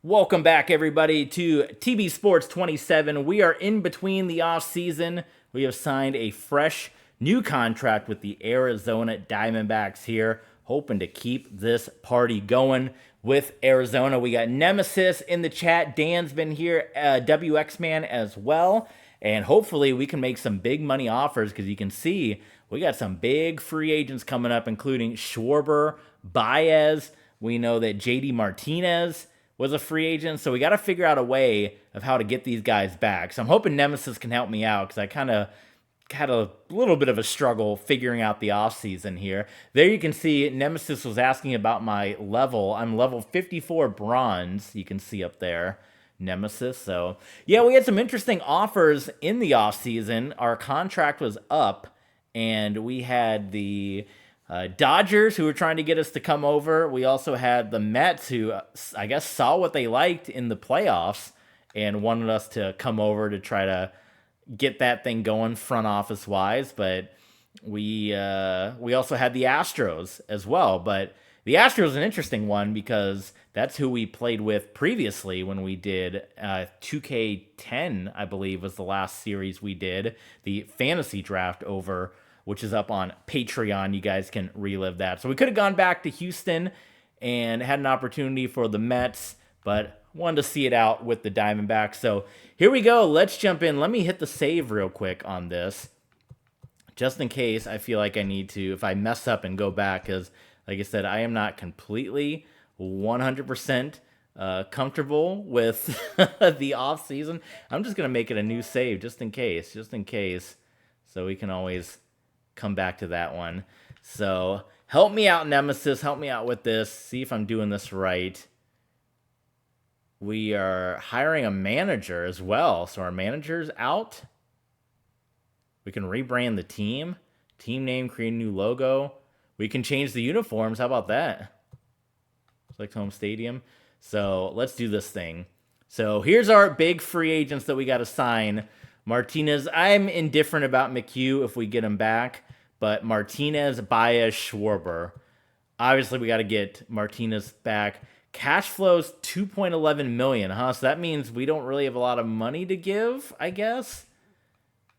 Welcome back, everybody, to TB Sports 27. We are in between the offseason. We have signed a fresh new contract with the Arizona Diamondbacks here, hoping to keep this party going with Arizona. We got Nemesis in the chat. Dan's been here, WX Man as well. And hopefully we can make some big money offers because you can see we got some big free agents coming up, including Schwarber, Baez. We know that JD Martinez was a free agent, so we got to figure out a way of how to get these guys back. So I'm hoping Nemesis can help me out because I kind of had a little bit of a struggle figuring out the offseason here. There you can see Nemesis was asking about my level. I'm level 54 bronze, you can see up there, Nemesis. So, yeah, we had some interesting offers in the offseason. Our contract was up, and we had the Dodgers, who were trying to get us to come over. We also had the Mets, who I guess saw what they liked in the playoffs and wanted us to come over to try to get that thing going front office wise. But we also had the Astros as well. But the Astros is an interesting one because that's who we played with previously when we did 2K10, I believe, was the last series we did, the fantasy draft over, which is up on Patreon. You guys can relive that. So we could have gone back to Houston and had an opportunity for the Mets, but wanted to see it out with the Diamondbacks. So here we go. Let's jump in. Let me hit the save real quick on this, just in case I feel like I need to, if I mess up and go back, because like I said, I am not completely 100% comfortable with the off season. I'm just going to make it a new save just in case, so we can always come back to that one. So help me out, Nemesis. Help me out with this. See if I'm doing this right. We are hiring a manager as well. So our manager's out. We can rebrand the team. Team name, create a new logo. We can change the uniforms. How about that? Select home stadium. So let's do this thing. So here's our big free agents that we got to sign. Martinez, I'm indifferent about McHugh if we get him back. But Martinez, Baez, Schwarber. Obviously, we got to get Martinez back. Cash flow's $2.11 million, huh? So that means we don't really have a lot of money to give, I guess?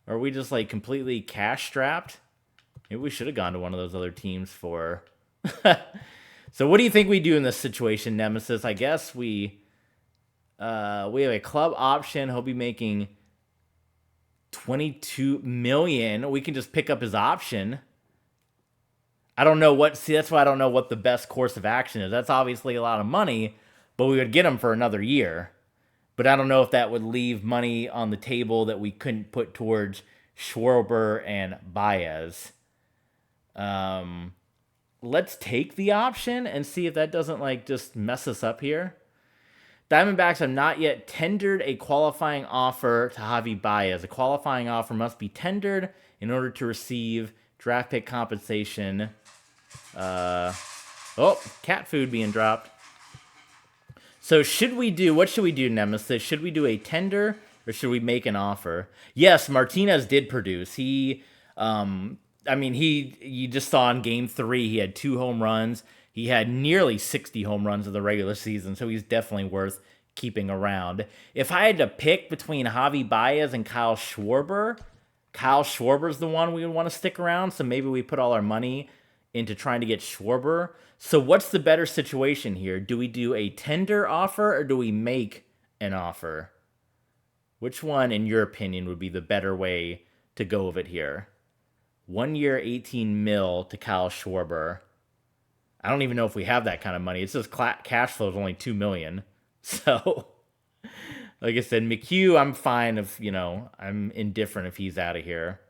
Or are we just like completely cash strapped? Maybe we should have gone to one of those other teams for... So what do you think we do in this situation, Nemesis? I guess we have a club option. He'll be making $22 million. We can just pick up his option. I don't know what... See, that's why I don't know what the best course of action is. That's obviously a lot of money, but we would get him for another year. But I don't know if that would leave money on the table that we couldn't put towards Schwarber and Baez. Let's take the option and see if that doesn't like just mess us up here. Diamondbacks have not yet tendered a qualifying offer to Javi Baez. A qualifying offer must be tendered in order to receive draft pick compensation. Oh, cat food being dropped. So what should we do, Nemesis? Should we do a tender or should we make an offer? Yes, Martinez did produce. You just saw in game 3, he had 2 home runs. He had nearly 60 home runs in the regular season, so he's definitely worth keeping around. If I had to pick between Javi Baez and Kyle Schwarber's the one we would want to stick around, so maybe we put all our money into trying to get Schwarber. So what's the better situation here? Do we do a tender offer or do we make an offer? Which one, in your opinion, would be the better way to go with it here? 1 year, 18 mil to Kyle Schwarber. I don't even know if we have that kind of money. It says cash flow is only $2 million. So, like I said, McHugh, I'm fine if, I'm indifferent if he's out of here.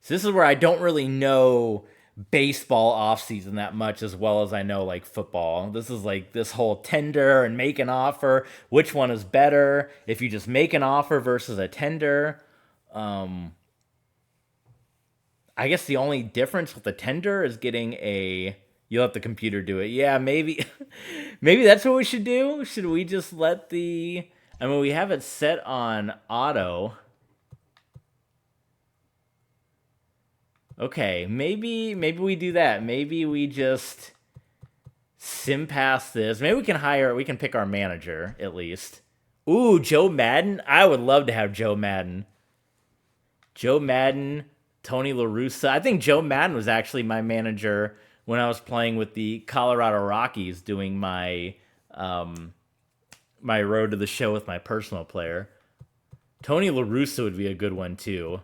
So this is where I don't really know baseball offseason that much as well as I know like football. This is like this whole tender and make an offer. Which one is better? If you just make an offer versus a tender. I guess the only difference with the tender is getting you'll let the computer do it. Yeah, maybe that's what we should do. Should we just let we have it set on auto. Okay, maybe we do that. Maybe we just sim past this. Maybe we can pick our manager at least. Ooh, Joe Madden. I would love to have Joe Madden. Joe Madden, Tony La Russa. I think Joe Madden was actually my manager when I was playing with the Colorado Rockies, doing my my road to the show with my personal player. Tony La Russa would be a good one too,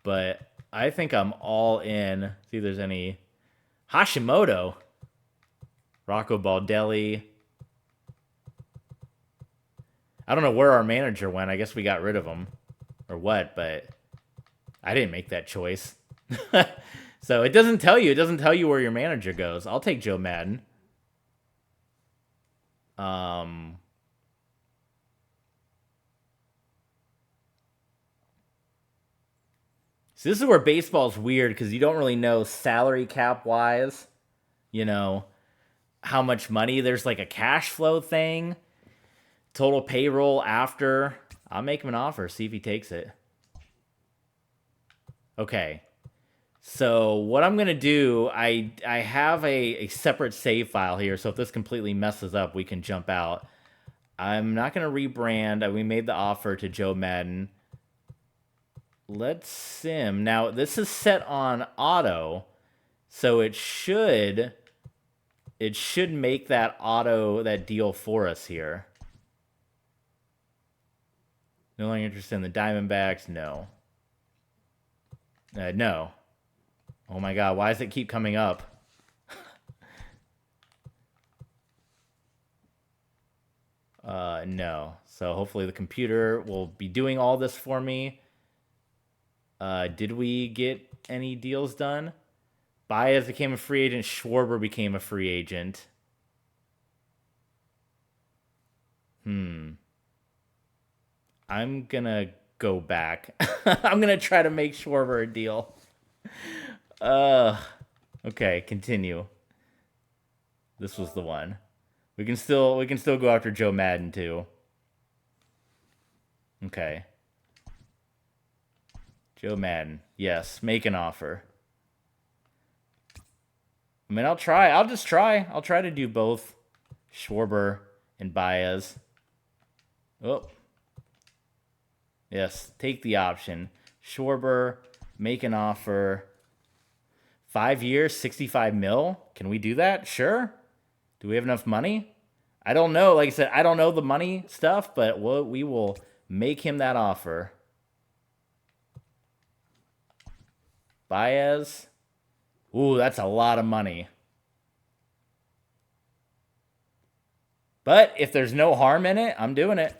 but I think I'm all in. See if there's any Hashimoto, Rocco Baldelli. I don't know where our manager went. I guess we got rid of him or what, but I didn't make that choice. So it doesn't tell you. It doesn't tell you where your manager goes. I'll take Joe Madden. So this is where baseball's weird because you don't really know salary cap wise, you know, how much money. There's like a cash flow thing, total payroll after. I'll make him an offer, see if he takes it. Okay. So what I'm going to do, I have a separate save file here, so if this completely messes up, we can jump out. I'm not going to rebrand. We made the offer to Joe Madden. Let's sim. Now, this is set on auto, so it should make that deal for us here. No longer interested in the Diamondbacks? No. No. Oh my god, why does it keep coming up? No. So hopefully the computer will be doing all this for me. Did we get any deals done? Baez became a free agent. Schwarber became a free agent. I'm gonna go back. I'm gonna try to make Schwarber a deal. Okay, continue. This was the one. We can still go after Joe Madden too. Okay. Joe Madden. Yes, make an offer. I mean, I'll try. I'll just try. I'll try to do both Schwarber and Baez. Oh. Yes, take the option. Schwarber, make an offer. 5 years, 65 mil. Can we do that? Sure. Do we have enough money? I don't know. Like I said, I don't know the money stuff, but we will make him that offer. Baez. Ooh, that's a lot of money. But if there's no harm in it, I'm doing it.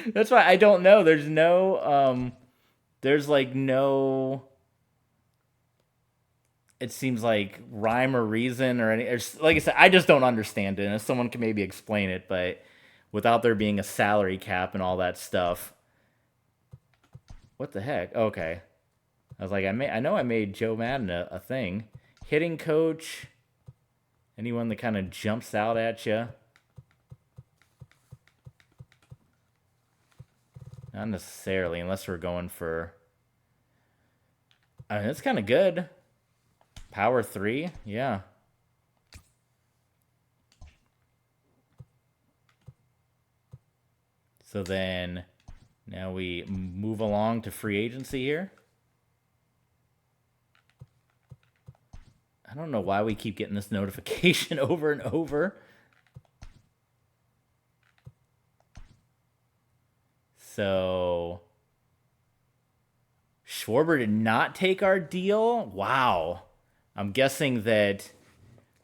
That's why I don't know. There's no, there's like no, it seems like rhyme or reason or any, like I said, I just don't understand it. And if someone can maybe explain it, but without there being a salary cap and all that stuff. What the heck? Okay. I was like, I know I made Joe Madden a thing. Hitting coach. Anyone that kind of jumps out at you. Not necessarily, unless we're going for... I mean, it's kind of good. Power 3, yeah. So then, now we move along to free agency here. I don't know why we keep getting this notification over and over. So, Schwarber did not take our deal? Wow. I'm guessing that,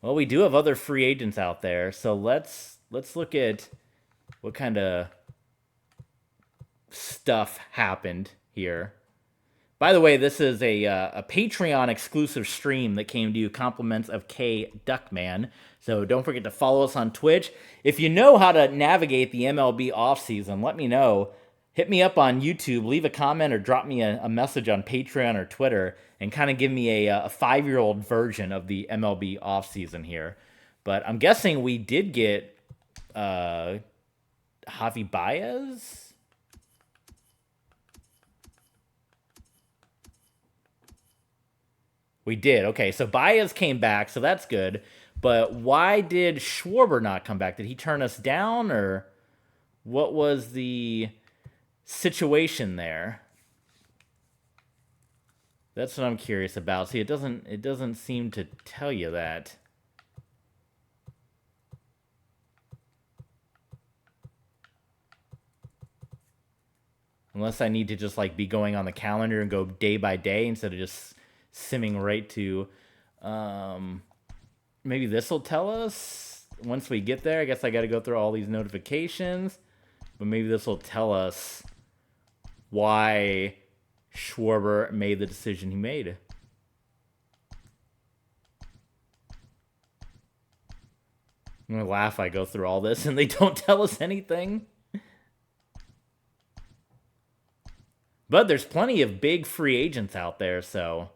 well, we do have other free agents out there. So let's look at what kind of stuff happened here. By the way, this is a Patreon exclusive stream that came to you, compliments of K Duckman. So don't forget to follow us on Twitch. If you know how to navigate the MLB offseason, let me know. Hit me up on YouTube, leave a comment, or drop me a message on Patreon or Twitter, and kind of give me a 5-year-old version of the MLB offseason here. But I'm guessing we did get Javi Baez. We did. Okay, so Baez came back, so that's good. But why did Schwarber not come back? Did he turn us down, or what was the situation there? That's what I'm curious about. See, it doesn't seem to tell you that. Unless I need to just like be going on the calendar and go day by day instead of just simming right to maybe this will tell us once we get there. I guess I got to go through all these notifications, but maybe this will tell us why Schwarber made the decision he made. I'm going to laugh. I go through all this and they don't tell us anything. But there's plenty of big free agents out there, so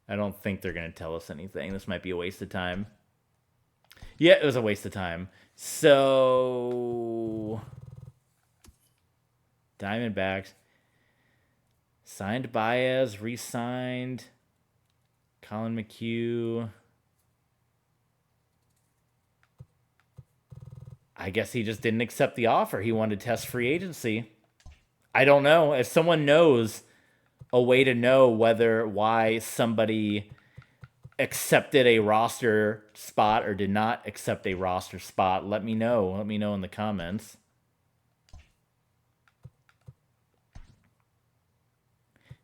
I don't think they're going to tell us anything. This might be a waste of time. Yeah, it was a waste of time. So Diamondbacks signed Baez, re-signed Colin McHugh. I guess he just didn't accept the offer. He wanted to test free agency. I don't know. If someone knows a way to know why somebody accepted a roster spot or did not accept a roster spot, let me know. Let me know in the comments.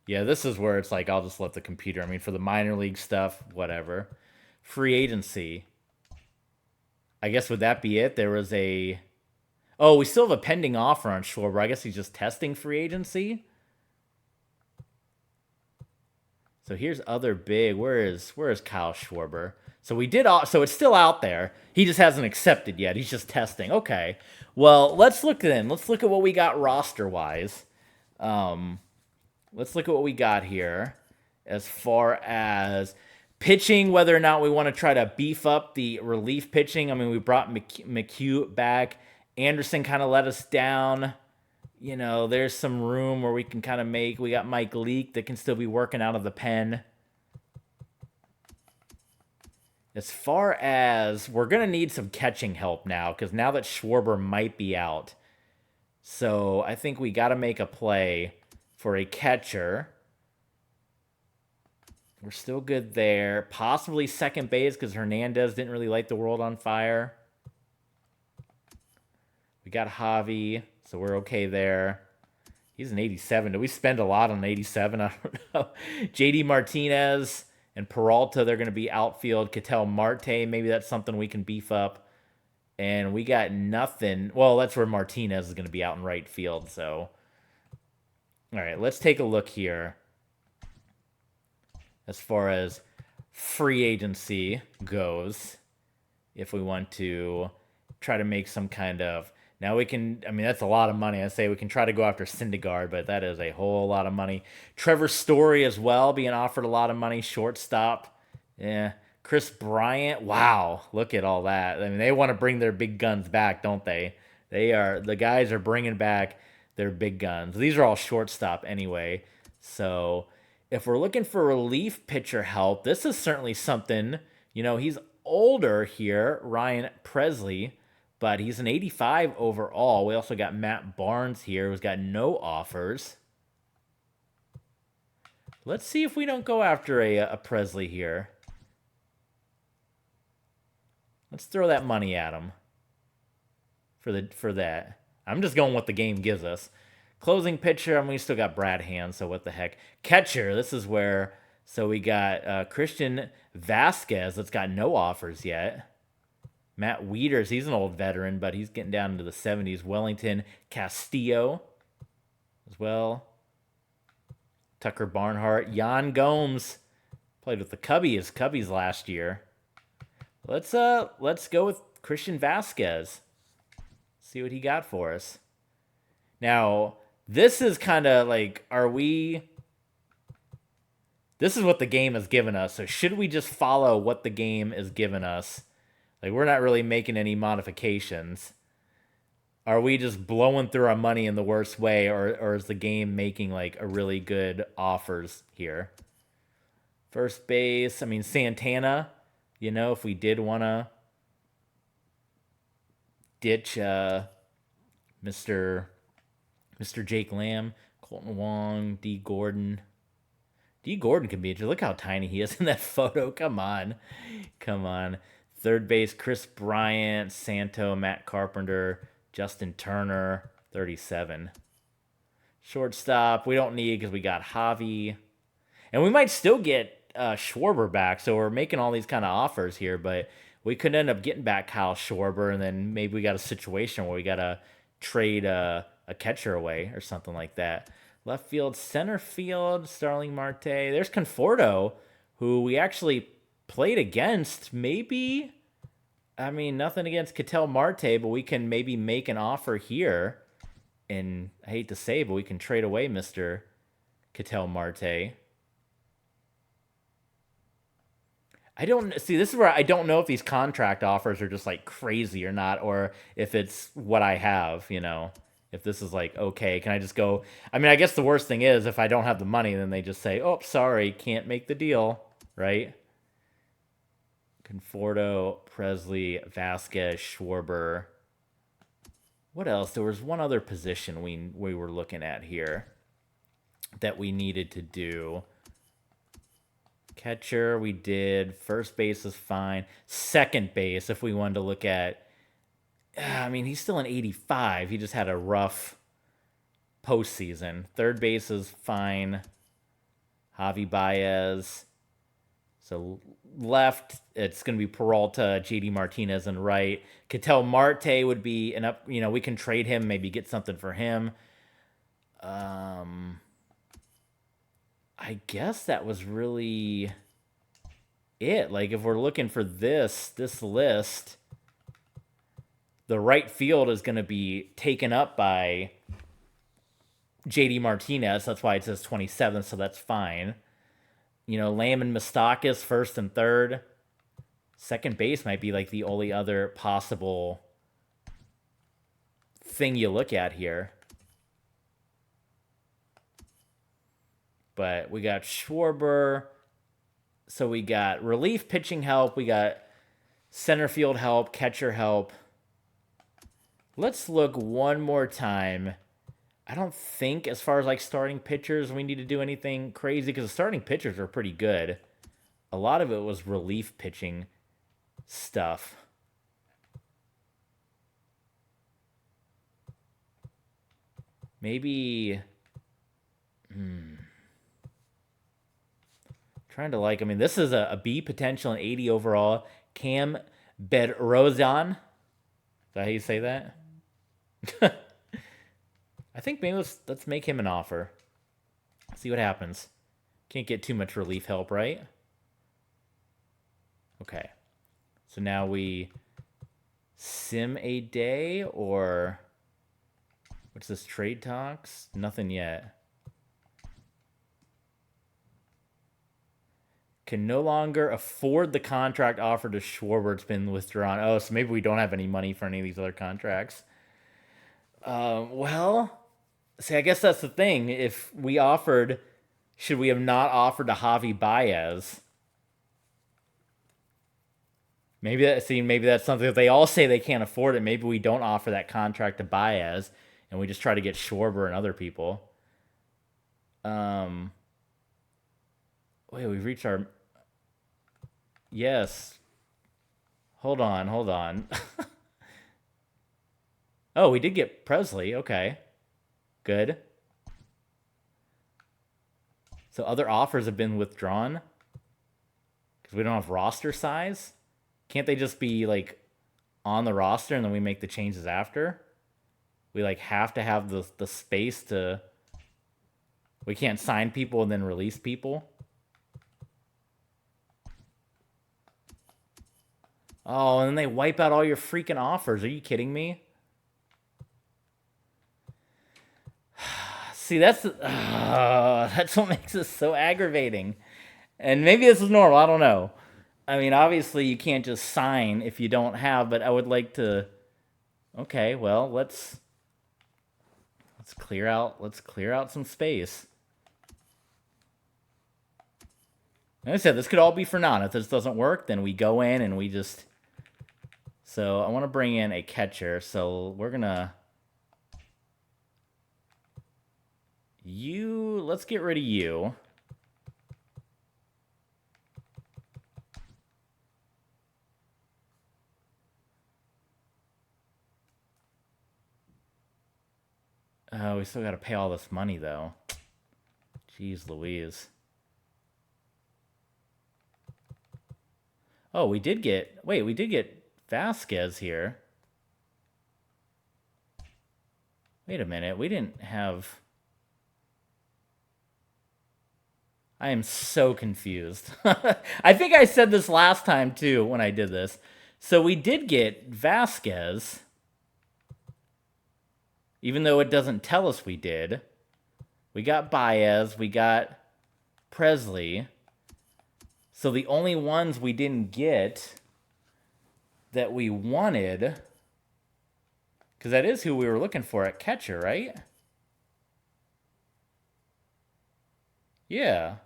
Yeah, this is where it's like, I'll just let the computer. I mean, for the minor league stuff, whatever. Free agency. I guess would that be it? There was a... Oh, we still have a pending offer on Schwarber. I guess he's just testing free agency. So here's other big. Where is Kyle Schwarber? So we did. So it's still out there. He just hasn't accepted yet. He's just testing. Okay. Well, let's look then. Let's look at what we got roster wise. Let's look at what we got here as far as pitching, whether or not we want to try to beef up the relief pitching. I mean, we brought McHugh back. Anderson kind of let us down. You know, there's some room where we can kind of make... We got Mike Leake that can still be working out of the pen. As far as... We're going to need some catching help now, because now that Schwarber might be out. So I think we got to make a play for a catcher. We're still good there. Possibly second base, because Hernandez didn't really light the world on fire. We got Javi, so we're okay there. He's an 87. Do we spend a lot on 87? I don't know. JD Martinez and Peralta, they're going to be outfield. Ketel Marte, maybe that's something we can beef up. And we got nothing. Well, that's where Martinez is going to be out in right field. So, all right, let's take a look here. As far as free agency goes, if we want to try to make some kind of... Now we can, I mean, that's a lot of money. I say we can try to go after Syndergaard, but that is a whole lot of money. Trevor Story as well, being offered a lot of money. Shortstop. Yeah. Chris Bryant. Wow. Look at all that. I mean, they want to bring their big guns back, don't they? The guys are bringing back their big guns. These are all shortstop anyway. So if we're looking for relief pitcher help, this is certainly something. You know, he's older here, Ryan Presley. But he's an 85 overall. We also got Matt Barnes here, who's got no offers. Let's see if we don't go after a Presley here. Let's throw that money at him for that. I'm just going what the game gives us. Closing pitcher, I mean, we still got Brad Hand, so what the heck. Catcher, this is where... So we got Christian Vasquez that's got no offers yet. Matt Wieters, he's an old veteran, but he's getting down into the 70s. Wellington Castillo as well. Tucker Barnhart. Jan Gomes played with the Cubbies last year. Let's go with Christian Vasquez. See what he got for us. Now, this is kind of like, this is what the game has given us. So should we just follow what the game has given us? Like, we're not really making any modifications. Are we just blowing through our money in the worst way, or is the game making like a really good offers here? First base, I mean Santana, you know, if we did want to ditch Mr. Jake Lamb, Colton Wong, D Gordon. D Gordon can be interesting. Look how tiny he is in that photo. Come on. Come on. Third base, Chris Bryant, Santo, Matt Carpenter, Justin Turner, 37. Shortstop, we don't need because we got Javi. And we might still get Schwarber back. So we're making all these kind of offers here, but we could end up getting back Kyle Schwarber, and then maybe we got a situation where we got to trade a catcher away or something like that. Left field, center field, Starling Marte. There's Conforto, who we actually played against. Maybe, I mean, nothing against Ketel Marte, but we can maybe make an offer here. And I hate to say, but we can trade away Mr. Ketel Marte. I don't see. This is where I don't know if these contract offers are just like crazy or not, or if it's what I have, you know. If this is like, okay, can I just go? I mean, I guess the worst thing is if I don't have the money, then they just say, oh, sorry, can't make the deal, right? Conforto, Presley, Vasquez, Schwarber. What else? There was one other position we were looking at here that we needed to do. Catcher, we did. First base is fine. Second base, if we wanted to look at, I mean, he's still an 85. He just had a rough postseason. Third base is fine. Javi Baez. So left, it's going to be Peralta, JD Martinez, and right. Ketel Marte would be an up. You know, we can trade him, maybe get something for him. I guess that was really it. Like, if we're looking for this list, the right field is going to be taken up by JD Martinez. That's why it says 27th, so that's fine. You know, Lamb and Moustakas first and third. Second base might be like the only other possible thing you look at here. But we got Schwarber. So we got relief pitching help. We got center field help, catcher help. Let's look one more time. I don't think as far as like starting pitchers, we need to do anything crazy because the starting pitchers are pretty good. A lot of it was relief pitching stuff. Maybe... Trying to like, I mean, this is a B potential and 80 overall. Cam Bedrosian. Is that how you say that? I think maybe let's make him an offer. See what happens. Can't get too much relief help, right? Okay. So now we sim a day, or what's this, trade talks? Nothing yet. Can no longer afford the contract offered to Schwarber. It's been withdrawn. Oh, so maybe we don't have any money for any of these other contracts. Well, see, I guess that's the thing. If we offered, should we have not offered to Javi Baez? Maybe that's something. If they all say they can't afford it, maybe we don't offer that contract to Baez, and we just try to get Schwarber and other people. Wait, we've reached our... Yes. Hold on. Oh, we did get Presley. Okay. Good. So other offers have been withdrawn? Because we don't have roster size? Can't they just be, like, on the roster and then we make the changes after? We, like, have to have the space to... We can't sign people and then release people? Oh, and then they wipe out all your freaking offers. Are you kidding me? See, that's what makes this so aggravating. And maybe this is normal. I don't know. I mean, obviously, you can't just sign if you don't have, but I would like to... Okay, well, let's clear out some space. Like I said, this could all be for naught. If this doesn't work, then we go in and we just... So I want to bring in a catcher. So we're going to... Let's get rid of you. We still got to pay all this money, though. Jeez Louise. Oh, we did get... Wait, we did get Vasquez here. Wait a minute. We didn't have... I am so confused. I think I said this last time, too, when I did this. So we did get Vasquez, even though it doesn't tell us we did. We got Baez. We got Presley. So the only ones we didn't get that we wanted, because that is who we were looking for at catcher, right? Yeah.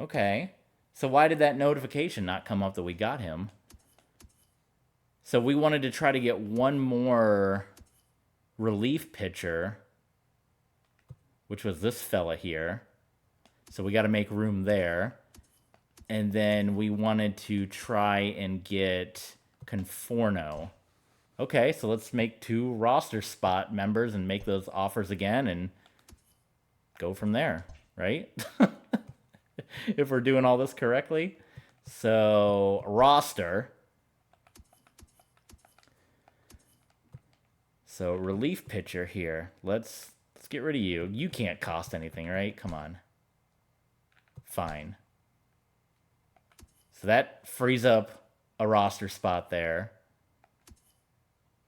Okay. So why did that notification not come up that we got him? So we wanted to try to get one more relief pitcher, which was this fella here. So we got to make room there. And then we wanted to try and get Conforno. Okay, so let's make 2 roster spot members and make those offers again and go from there, right? If we're doing all this correctly. So, roster. So, relief pitcher here. Let's get rid of you. You can't cost anything, right? Come on. Fine. So that frees up a roster spot there.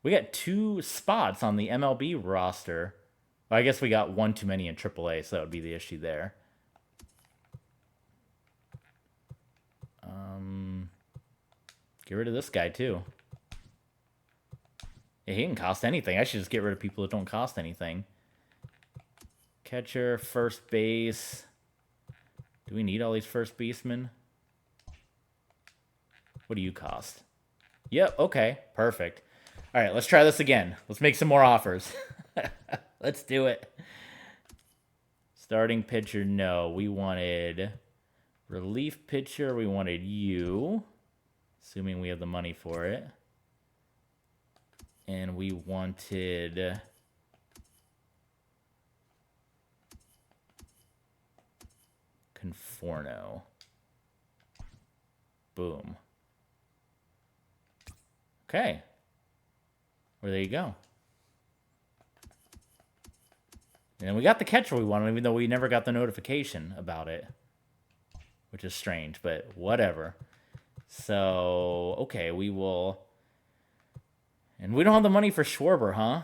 We got 2 spots on the MLB roster. Well, I guess we got 1 too many in AAA, so that would be the issue there. Get rid of this guy, too. Yeah, he didn't cost anything. I should just get rid of people that don't cost anything. Catcher, first base. Do we need all these first basemen? What do you cost? Yep, okay, perfect. All right, let's try this again. Let's make some more offers. Let's do it. Starting pitcher, no. We wanted relief pitcher. We wanted you, assuming we have the money for it. And we wanted... Conforno. Boom. Okay. Well, there you go. And we got the catcher we wanted, even though we never got the notification about it. Which is strange, but whatever. So, okay, we will... And we don't have the money for Schwarber, huh?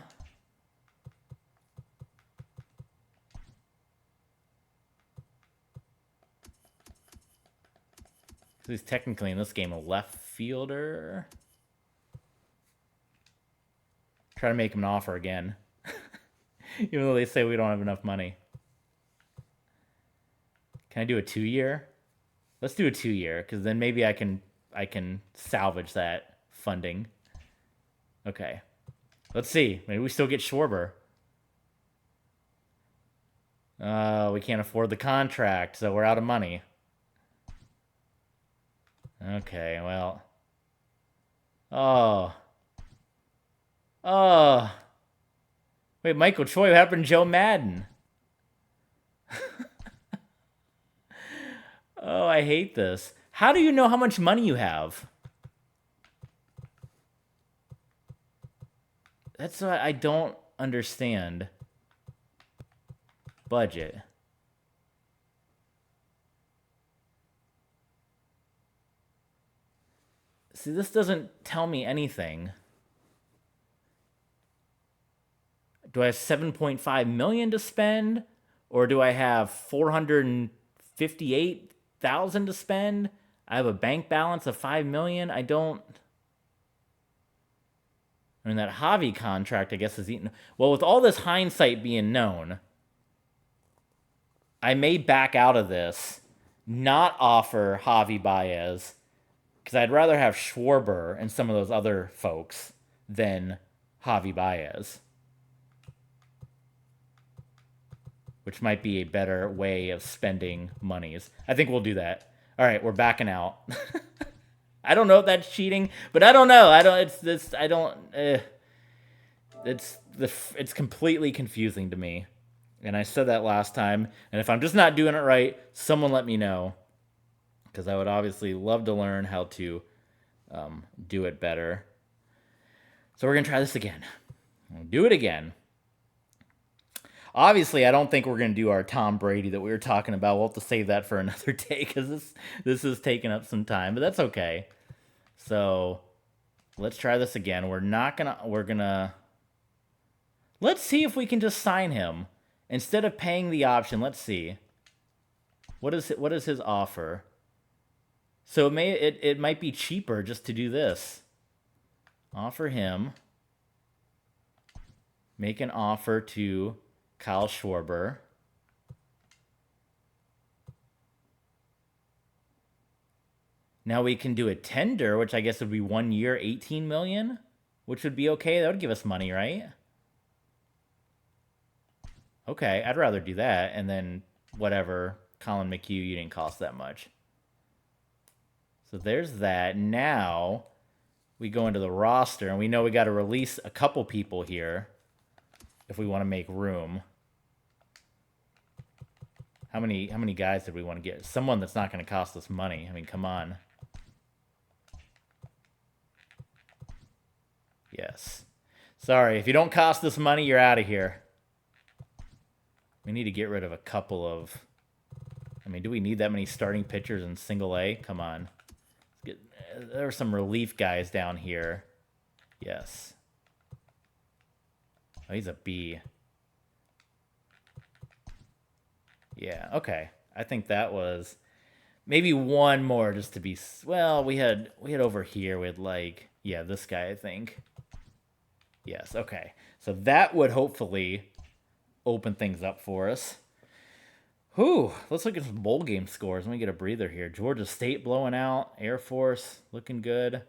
He's technically in this game a left fielder. Try to make him an offer again. Even though they say we don't have enough money. Can I do a 2-year? Let's do a 2-year, because then maybe I can salvage that funding. Okay. Let's see. Maybe we still get Schwarber. We can't afford the contract, so we're out of money. Okay, well. Oh. Oh. Wait, Michael Choi, what happened to Joe Madden? Oh, I hate this. How do you know how much money you have? That's what I don't understand. Budget. See, this doesn't tell me anything. Do I have 7.5 million to spend? Or do I have 458,000 to spend? I have a bank balance of 5 million. I don't... I mean, that Javi contract, I guess, is eaten. Well, with all this hindsight being known, I may back out of this, not offer Javi Baez, because I'd rather have Schwarber and some of those other folks than Javi Baez, which might be a better way of spending monies. I think we'll do that. All right, we're backing out. I don't know if that's cheating, but I don't know. I don't. It's this. I don't. It's completely confusing to me, and I said that last time. And if I'm just not doing it right, someone let me know, because I would obviously love to learn how to do it better. So we're gonna try this again. We'll do it again. Obviously, I don't think we're going to do our Tom Brady that we were talking about. We'll have to save that for another day because this is taking up some time, but that's okay. So let's try this again. Let's see if we can just sign him. Instead of paying the option, let's see. What is his offer? So it might be cheaper just to do this. Offer him. Make an offer to Kyle Schwarber. Now we can do a tender, which I guess would be 1 year, 18 million, which would be okay. That would give us money, right? Okay, I'd rather do that. And then whatever, Colin McHugh, you didn't cost that much. So there's that. Now we go into the roster, and we know we got to release a couple people here if we want to make room. How many guys did we want to get? Someone that's not going to cost us money. I mean, come on. Yes. Sorry, if you don't cost us money, you're out of here. We need to get rid of a couple of... I mean, do we need that many starting pitchers in single A? Come on. There are some relief guys down here. Yes. Oh, he's a B. Yeah, okay. I think that was maybe one more just to be... Well, we had over here, we had like... Yeah, this guy, I think. Yes, okay. So that would hopefully open things up for us. Whew, let's look at some bowl game scores. Let me get a breather here. Georgia State blowing out. Air Force looking good.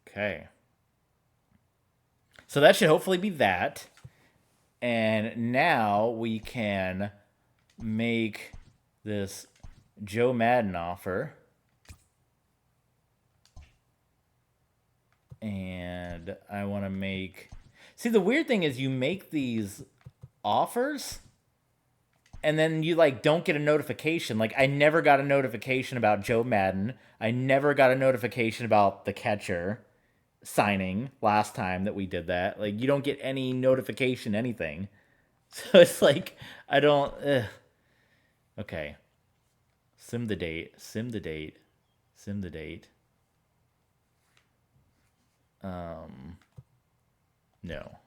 Okay. So that should hopefully be that. And now we can make this Joe Madden offer. And I want to make... See, the weird thing is you make these offers and then you like don't get a notification. Like I never got a notification about Joe Madden. I never got a notification about the catcher signing last time that we did that. Like you don't get any notification, anything. So it's like, I don't... Okay. Sim the date. No.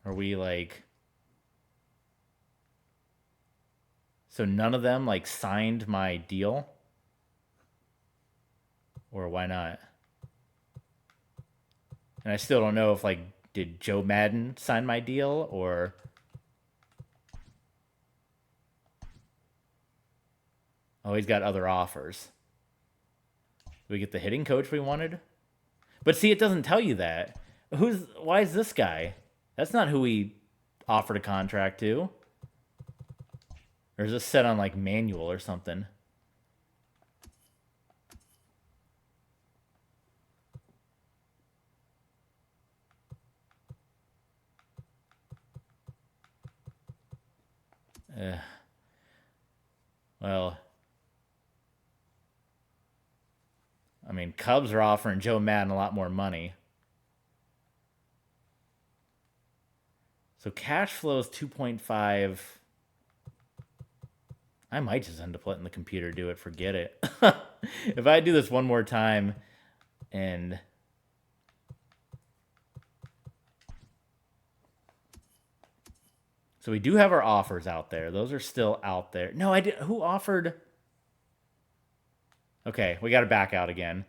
Are we like... So none of them like signed my deal? Or why not? And I still don't know if like, did Joe Madden sign my deal or... Oh, he's got other offers. Did we get the hitting coach we wanted? But see, it doesn't tell you that. Why is this guy? That's not who we offered a contract to. Or is this set on like manual or something? Well, I mean, Cubs are offering Joe Madden a lot more money. So cash flow is 2.5. I might just end up letting the computer do it. Forget it. If I do this one more time and... So we do have our offers out there. Those are still out there. No, I did. Who offered? Okay, we got to back out again.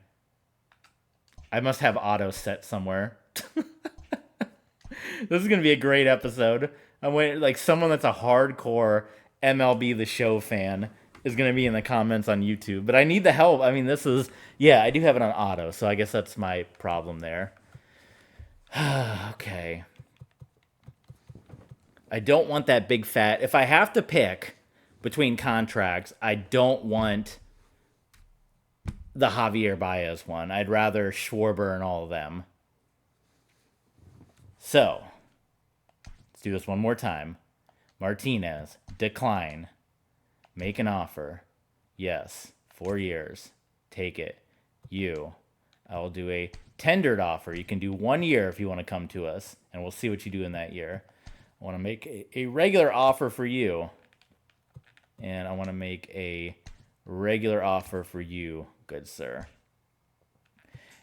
I must have auto set somewhere. This is going to be a great episode. I'm waiting, like, someone that's a hardcore MLB The Show fan is going to be in the comments on YouTube. But I need the help. I mean, this is... Yeah, I do have it on auto, so I guess that's my problem there. Okay. I don't want that big fat... If I have to pick between contracts, I don't want the Javier Baez one. I'd rather Schwarber and all of them. So, let's do this one more time. Martinez, decline. Make an offer. Yes. 4 years. Take it. You. I will do a tendered offer. You can do 1 year if you want to come to us, and we'll see what you do in that year. I want to make a regular offer for you. And I want to make a regular offer for you, good sir.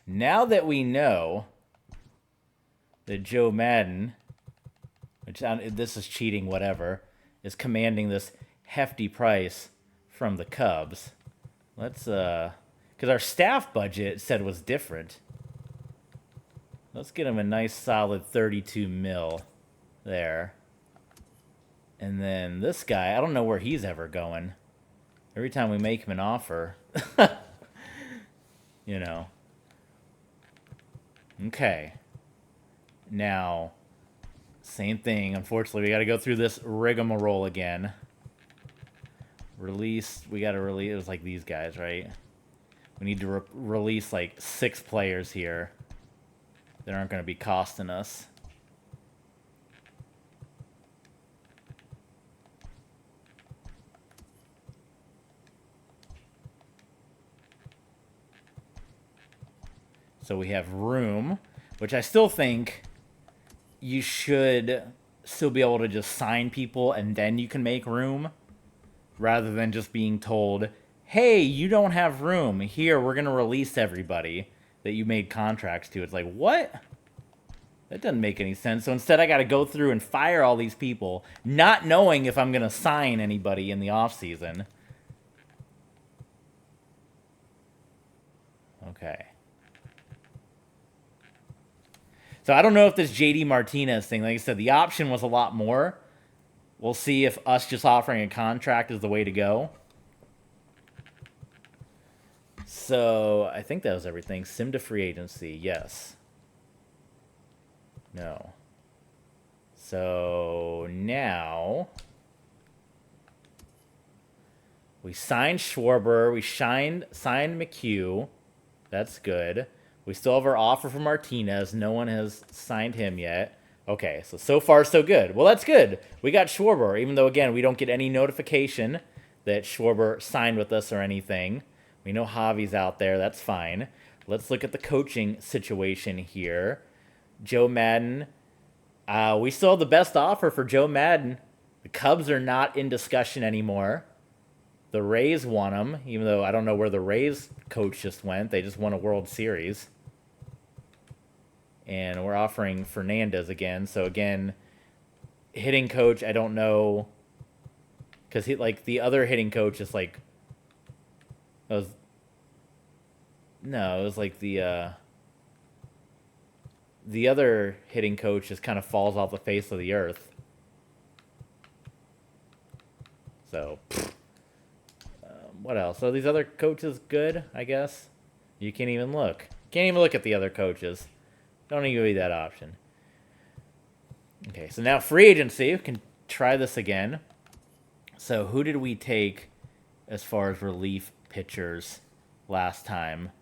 Now that we know that Joe Madden, which this is cheating, whatever, is commanding this hefty price from the Cubs. Let's, because our staff budget said was different. Let's get him a nice solid 32 mil there. And then this guy, I don't know where he's ever going. Every time we make him an offer, you know. Okay. Now, same thing. Unfortunately, we got to go through this rigmarole again. Release, we got to release, it was like these guys, right? We need to release like 6 players here that aren't going to be costing us. So we have room, which I still think you should still be able to just sign people and then you can make room, rather than just being told, hey, you don't have room. Here, we're going to release everybody that you made contracts to. It's like, what? That doesn't make any sense. So instead, I got to go through and fire all these people, not knowing if I'm going to sign anybody in the offseason. Okay. So I don't know if this JD Martinez thing, like I said, the option was a lot more. We'll see if us just offering a contract is the way to go. So I think that was everything. Sim to free agency, yes. No. So now we signed Schwarber. We signed McHugh. That's good. We still have our offer for Martinez. No one has signed him yet. Okay, so far so good. Well, that's good. We got Schwarber, even though, again, we don't get any notification that Schwarber signed with us or anything. We know Javi's out there. That's fine. Let's look at the coaching situation here. Joe Madden. We still have the best offer for Joe Madden. The Cubs are not in discussion anymore. The Rays won him, even though I don't know where the Rays coach just went. They just won a World Series. And we're offering Fernandez again. So again, hitting coach, I don't know, because the other hitting coach is like, it was like the other hitting coach just kind of falls off the face of the earth. So, what else? Are these other coaches good? I guess you can't even look. Can't even look at the other coaches. Don't even give you that option. Okay, so now free agency. We can try this again. So who did we take as far as relief pitchers last time?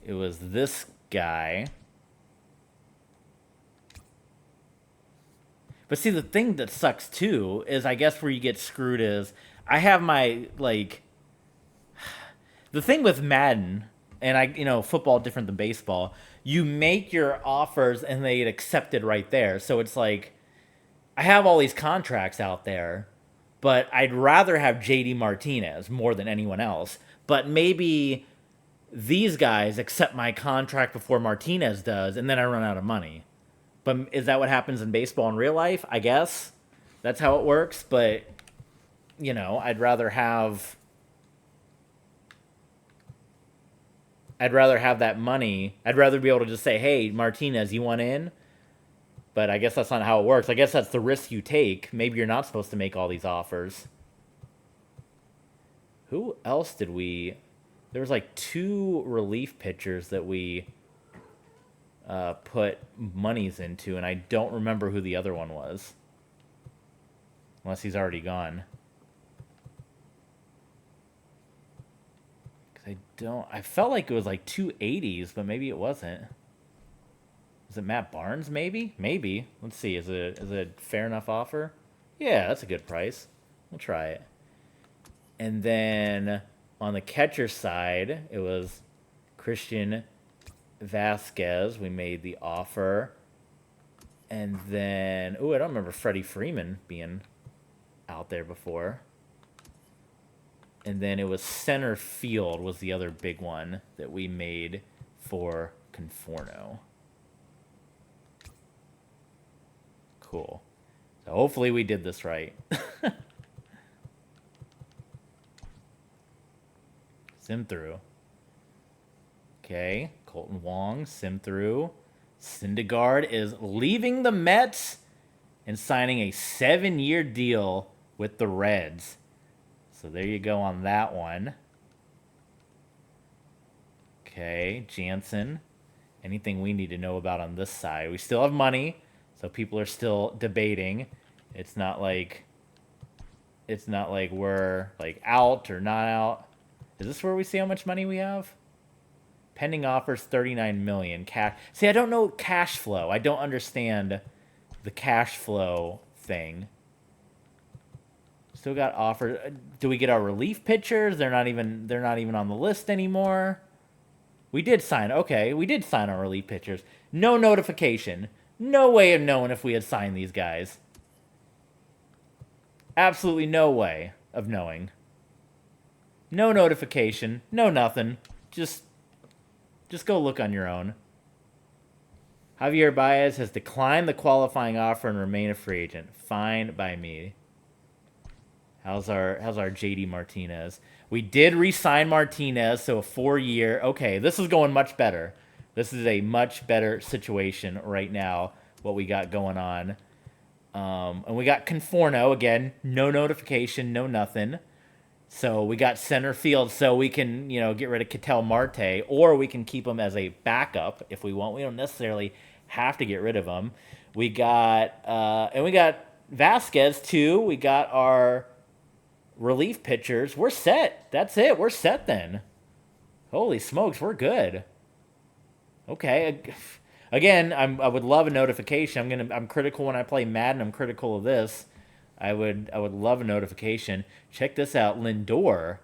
It was this guy. But see, the thing that sucks too is, I guess where you get screwed is, I have my, like, the thing with Madden, and football different than baseball, you make your offers and they get accepted right there. So it's like, I have all these contracts out there, but I'd rather have JD Martinez more than anyone else. But maybe these guys accept my contract before Martinez does, and then I run out of money. But is that what happens in baseball in real life? I guess that's how it works. But, I'd rather have I'd rather have that money. I'd rather be able to just say, hey, Martinez, you want in? But I guess that's not how it works. I guess that's the risk you take. Maybe you're not supposed to make all these offers. Who else did we... There was like 2 relief pitchers that we put monies into, and I don't remember who the other one was. Unless he's already gone. I felt like it was like 280s, but maybe it wasn't. Is it Matt Barnes, maybe? Maybe. Let's see. Is it a fair enough offer? Yeah, that's a good price. We'll try it. And then on the catcher side, it was Christian Vasquez. We made the offer. And then... Ooh, I don't remember Freddie Freeman being out there before. And then it was center field was the other big one that we made for Conforno. Cool. So hopefully we did this right. Sim through. Okay. Colton Wong, sim through. Syndergaard is leaving the Mets and signing a 7-year deal with the Reds. So there you go on that one. Okay, Jansen. Anything we need to know about on this side? We still have money, so people are still debating. It's not like we're like out or not out. Is this where we see how much money we have? Pending offers 39 million. Cash. See, I don't know cash flow. I don't understand the cash flow thing. Still got offers. Do we get our relief pitchers? They're not even on the list anymore. We did sign. Okay, we did sign our relief pitchers. No notification. No way of knowing if we had signed these guys. Absolutely no way of knowing. No notification. No nothing. Just go look on your own. Javier Baez has declined the qualifying offer and remain a free agent. Fine by me. How's our JD Martinez? We did re-sign Martinez, so a 4-year. Okay, this is going much better. This is a much better situation right now, what we got going on. And we got Conforno, again, no notification, no nothing. So we got center field, so we can, get rid of Ketel Marte, or we can keep him as a backup if we want. We don't necessarily have to get rid of him. We got, and we got Vasquez, too. We got our relief pitchers. We're set. That's it. We're set then. Holy smokes, we're good. Okay. Again, I would love a notification. I'm critical when I play Madden. I'm critical of this. I would love a notification. Check this out. Lindor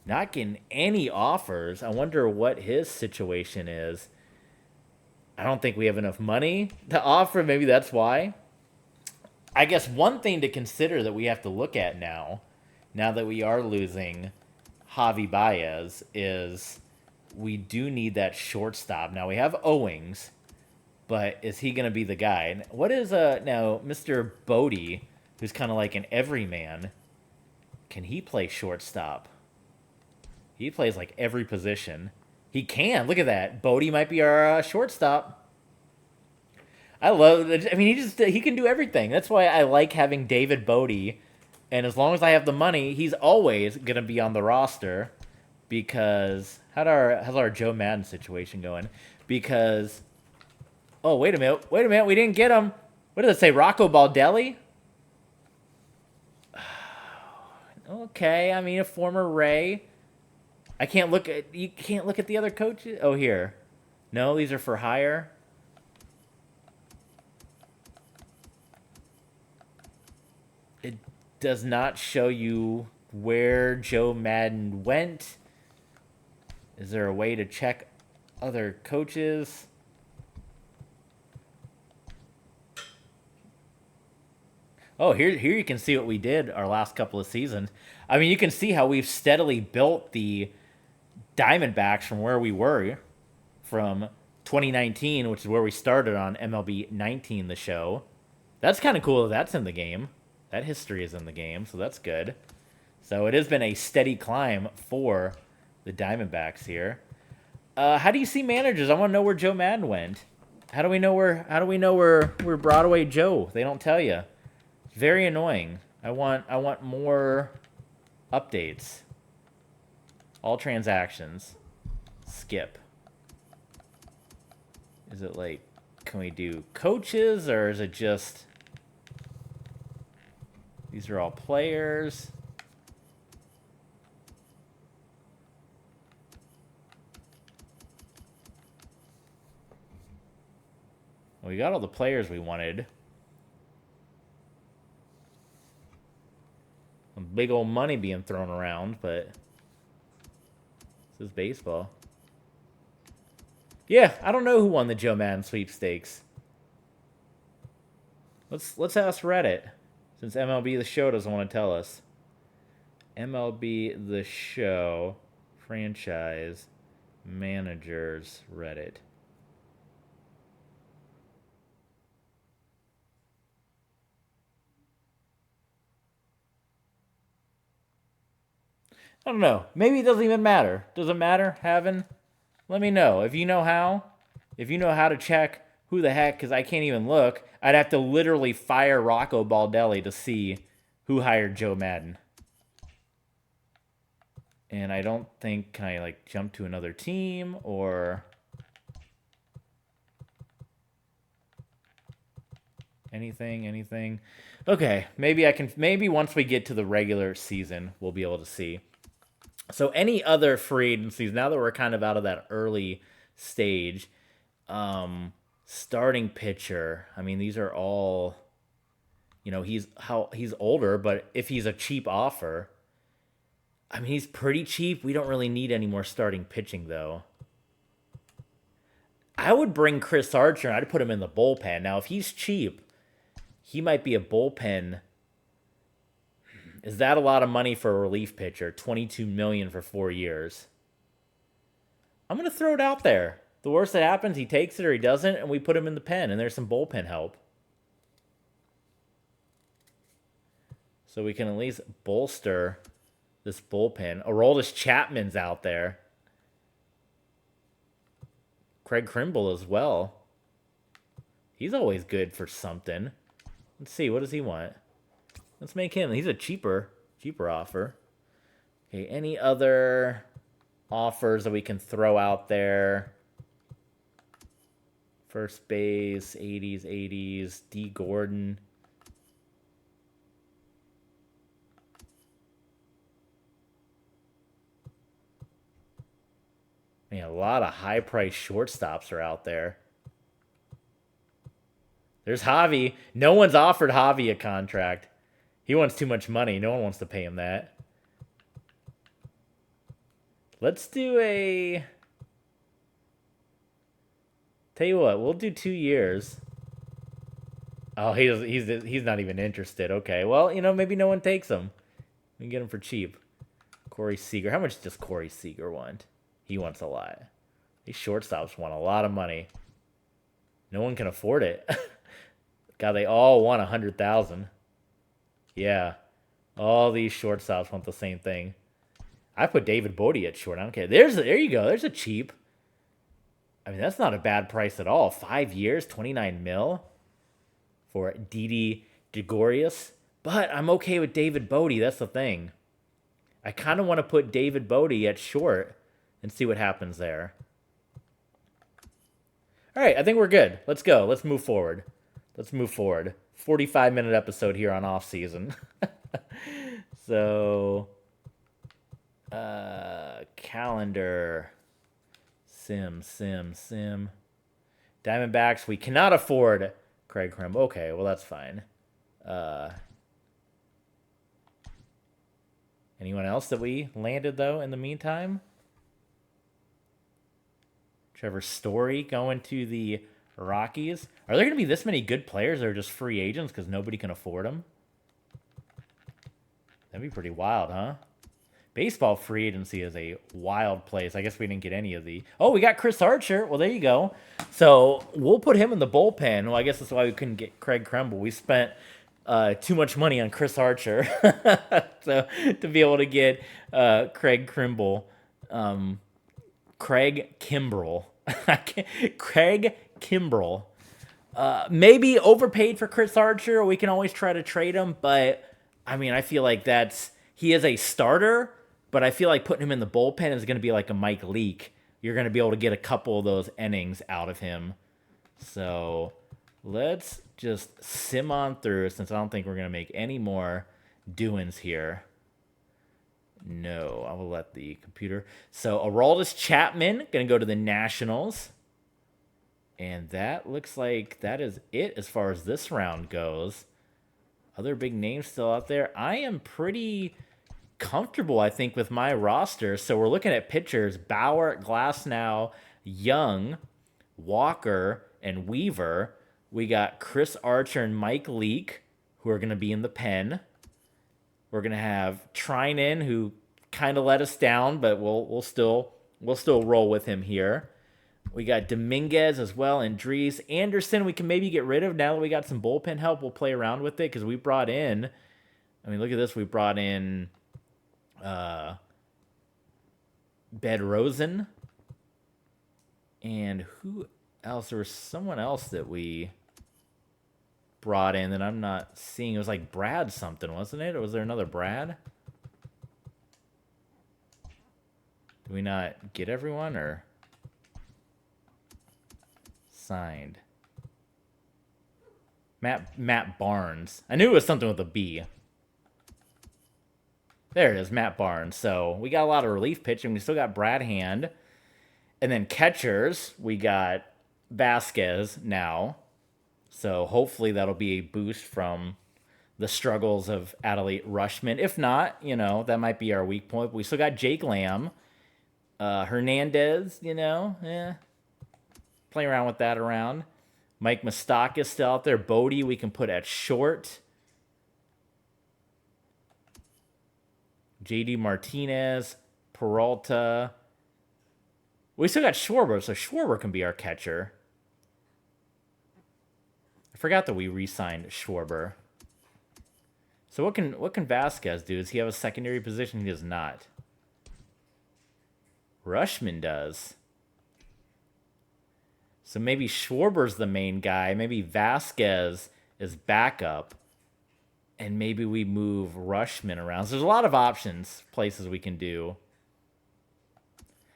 not getting any offers. I wonder what his situation is. I don't think we have enough money to offer. Maybe that's why. I guess one thing to consider that we have to look at now that we are losing Javi Baez, is we do need that shortstop. Now, we have Owings, but is he going to be the guy? What is now Mr. Bodie, who's kind of like an everyman? Can he play shortstop? He plays like every position. He can. Look at that. Bodie might be our shortstop. I mean, he can do everything. That's why I like having David Bodie. And as long as I have the money, he's always going to be on the roster. Because how's our Joe Madden situation going? Because wait a minute, we didn't get him. What did it say? Rocco Baldelli? Okay, I mean a former Ray. You can't look at the other coaches. Oh, here. No, these are for hire. It does not show you where Joe Madden went. Is there a way to check other coaches? Oh, here you can see what we did our last couple of seasons. I mean, you can see how we've steadily built the Diamondbacks from where we were from 2019, which is where we started on MLB 19, the show. That's kind of cool that that's in the game. That history is in the game, so that's good. So it has been a steady climb for the Diamondbacks here. How do you see managers? I want to know where Joe Madden went. How do we know where Broadway Joe? They don't tell you. Very annoying. I want more updates. All transactions. Skip. Is it like, can we do coaches, or is it just these are all players? Well, we got all the players we wanted. Some big old money being thrown around, but this is baseball. Yeah, I don't know who won the Joe Madden sweepstakes. Let's ask Reddit, since MLB The Show doesn't want to tell us. MLB The Show franchise managers Reddit. I don't know. Maybe it doesn't even matter. Does it matter, Havin? Let me know. If you know how to check who the heck, because I can't even look. I'd have to literally fire Rocco Baldelli to see who hired Joe Madden. And I don't think, can I like jump to another team or anything? Okay, maybe once we get to the regular season, we'll be able to see. So any other free agencies, now that we're kind of out of that early stage, starting pitcher, I mean, these are all, he's older, but if he's a cheap offer, I mean, he's pretty cheap. We don't really need any more starting pitching, though. I would bring Chris Archer, and I'd put him in the bullpen. Now, if he's cheap, he might be a bullpen. Is that a lot of money for a relief pitcher? $22 million for 4 years. I'm going to throw it out there. The worst that happens, he takes it or he doesn't, and we put him in the pen, and there's some bullpen help. So we can at least bolster this bullpen. Aroldis Chapman's out there. Craig Kimbrel as well. He's always good for something. Let's see, what does he want? Let's make him. He's a cheaper offer. Okay, any other offers that we can throw out there? First base, 80s, D. Gordon. Man, a lot of high-priced shortstops are out there. There's Javi. No one's offered Javi a contract. He wants too much money. No one wants to pay him that. Let's do a... Tell you what, we'll do 2 years. Oh, he's not even interested. Okay, well, maybe no one takes him. We can get him for cheap. Corey Seager. How much does Corey Seager want? He wants a lot. These shortstops want a lot of money. No one can afford it. God, they all want $100,000. Yeah, all these shortstops want the same thing. I put David Bodie at short. I don't care. There you go. There's a cheap. I mean, that's not a bad price at all. 5 years, $29 million for Didi Gregorius. But I'm okay with David Bodie. That's the thing. I kind of want to put David Bodie at short and see what happens there. All right, I think we're good. Let's go. Let's move forward. 45-minute episode here on off season. So, calendar, sim. Diamondbacks, we cannot afford Craig Kimbrel. Okay, well, that's fine. Anyone else that we landed, though, in the meantime? Trevor Story going to the Rockies. Are there going to be this many good players that are just free agents because nobody can afford them? That'd be pretty wild, huh? Baseball free agency is a wild place. I guess we didn't get any of the... Oh, we got Chris Archer. Well, there you go. So we'll put him in the bullpen. Well, I guess that's why we couldn't get Craig Kimbrel. We spent too much money on Chris Archer so to be able to get Craig Kimbrel. Craig Kimbrell. Craig Kimbrell. Maybe overpaid for Chris Archer. We can always try to trade him, but I mean, I feel like he is a starter, but I feel like putting him in the bullpen is going to be like a Mike Leake. You're going to be able to get a couple of those innings out of him. So let's just sim on through, since I don't think we're going to make any more doings here. No, I will let the computer. So Aroldis Chapman going to go to the Nationals. And that looks like that is it as far as this round goes. Other big names still out there. I am pretty comfortable, I think, with my roster. So we're looking at pitchers: Bauer, Glasnow, Young, Walker, and Weaver. We got Chris Archer and Mike Leake, who are going to be in the pen. We're going to have Trinan, who kind of let us down, but we'll still roll with him here. We got Dominguez as well, and Dries. Anderson we can maybe get rid of now that we got some bullpen help. We'll play around with it because we brought in, I mean, look at this. We brought in Bedrosen. And who else? There was someone else that we brought in that I'm not seeing. It was like Brad something, wasn't it? Or was there another Brad? Did we not get everyone, or signed? Matt Barnes. I knew it was something with a B. There it is, Matt Barnes. So we got a lot of relief pitching. We still got Brad Hand. And then catchers, we got Vasquez now. So hopefully that'll be a boost from the struggles of Adelaide Rushman. If not, that might be our weak point. But we still got Jake Lamb. Hernandez, playing around with that around. Mike Moustakas still out there. Bodie we can put at short. JD Martinez, Peralta. We still got Schwarber, so Schwarber can be our catcher. I forgot that we re-signed Schwarber. So what can Vasquez do? Does he have a secondary position? He does not. Rushman does. So maybe Schwarber's the main guy. Maybe Vasquez is backup. And maybe we move Rushman around. So there's a lot of options, places we can do.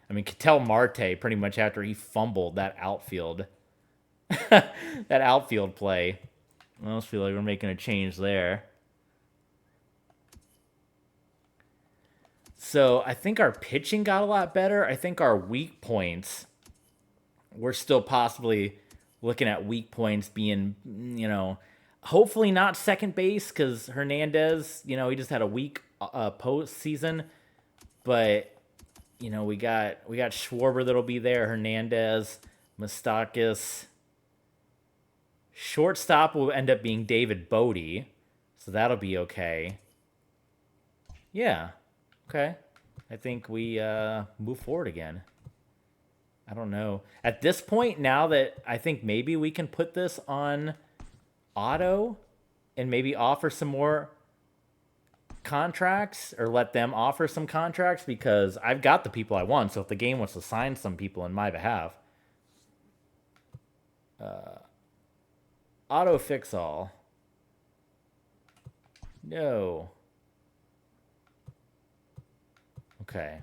I mean, Ketel Marte, pretty much after he fumbled that outfield. That outfield play. I almost feel like we're making a change there. So I think our pitching got a lot better. I think our weak points, we're still possibly looking at weak points being, hopefully not second base, because Hernandez, he just had a weak postseason. But, we got Schwarber that'll be there. Hernandez, Moustakas. Shortstop will end up being David Bodie, so that'll be okay. Yeah. Okay, I think we move forward again. I don't know. At this point, now that I think maybe we can put this on auto and maybe offer some more contracts, or let them offer some contracts, because I've got the people I want. So if the game wants to sign some people in my behalf. Auto fix all. No. Okay.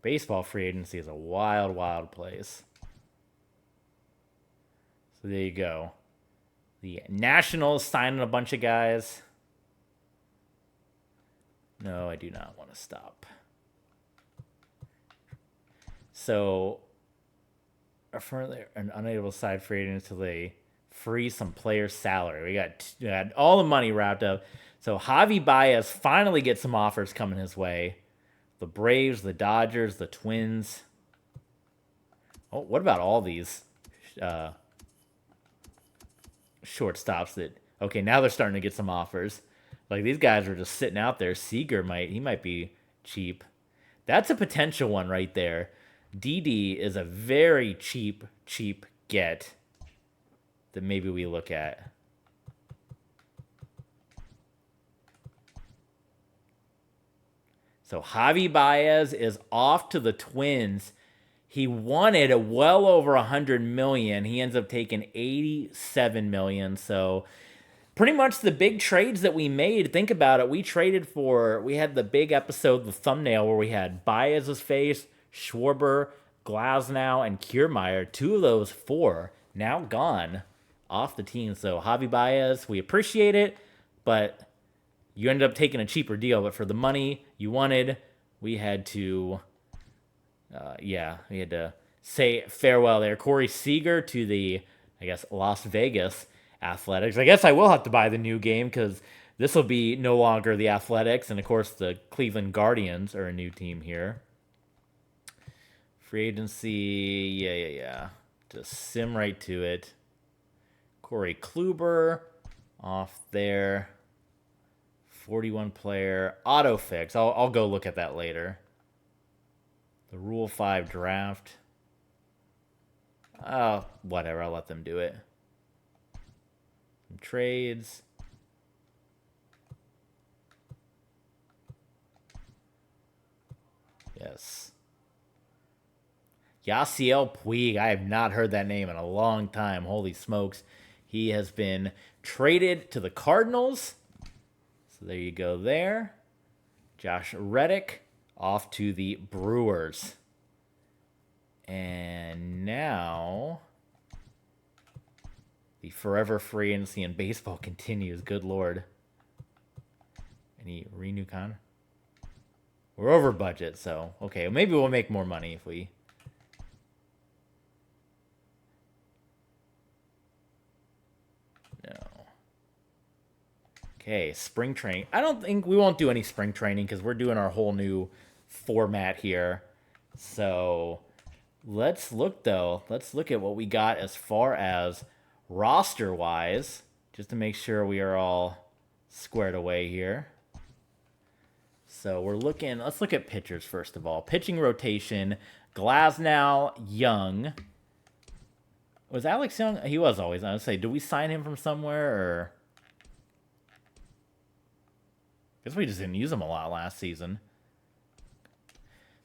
Baseball free agency is a wild, wild place. So there you go. The Nationals signing a bunch of guys. No, I do not want to stop. So, an unable to sign free agents until they freeze some players' salary. We got all the money wrapped up. So Javi Baez finally gets some offers coming his way. The Braves, the Dodgers, the Twins. Oh, what about all these shortstops that... Okay, now they're starting to get some offers. Like, these guys are just sitting out there. Seager might be cheap. That's a potential one right there. Didi is a very cheap get that maybe we look at. So Javi Baez is off to the Twins. He wanted well over 100 million. He ends up taking 87 million. So pretty much the big trades that we made, think about it. We had the big episode, the thumbnail, where we had Baez's face, Schwarber, Glasnow, and Kiermaier. 2 of those 4 now gone off the team. So Javi Baez, we appreciate it, but you ended up taking a cheaper deal. But for the money you wanted, we had to, we had to say farewell there. Corey Seager to the, I guess, Las Vegas Athletics. I guess I will have to buy the new game because this will be no longer the Athletics. And, of course, the Cleveland Guardians are a new team here. Free agency, yeah. Just sim right to it. Corey Kluber off there. 41 player. Autofix. I'll go look at that later. The Rule 5 draft. Oh, whatever. I'll let them do it. Some trades. Yes. Yasiel Puig. I have not heard that name in a long time. Holy smokes. He has been traded to the Cardinals. So there you go there. Josh Reddick off to the Brewers. And now the forever free agency in baseball continues. Good Lord. Any renew con? We're over budget, so okay. Maybe we'll make more money if we... No. Okay, spring training. I don't think we won't do any spring training because we're doing our whole new format here. So let's look, though. Let's look at what we got as far as roster-wise, just to make sure we are all squared away here. So we're looking, let's look at pitchers first of all. Pitching rotation, Glasnow, Young. Was Alex Young? He was always, I would say, did we sign him from somewhere or? I guess we just didn't use him a lot last season.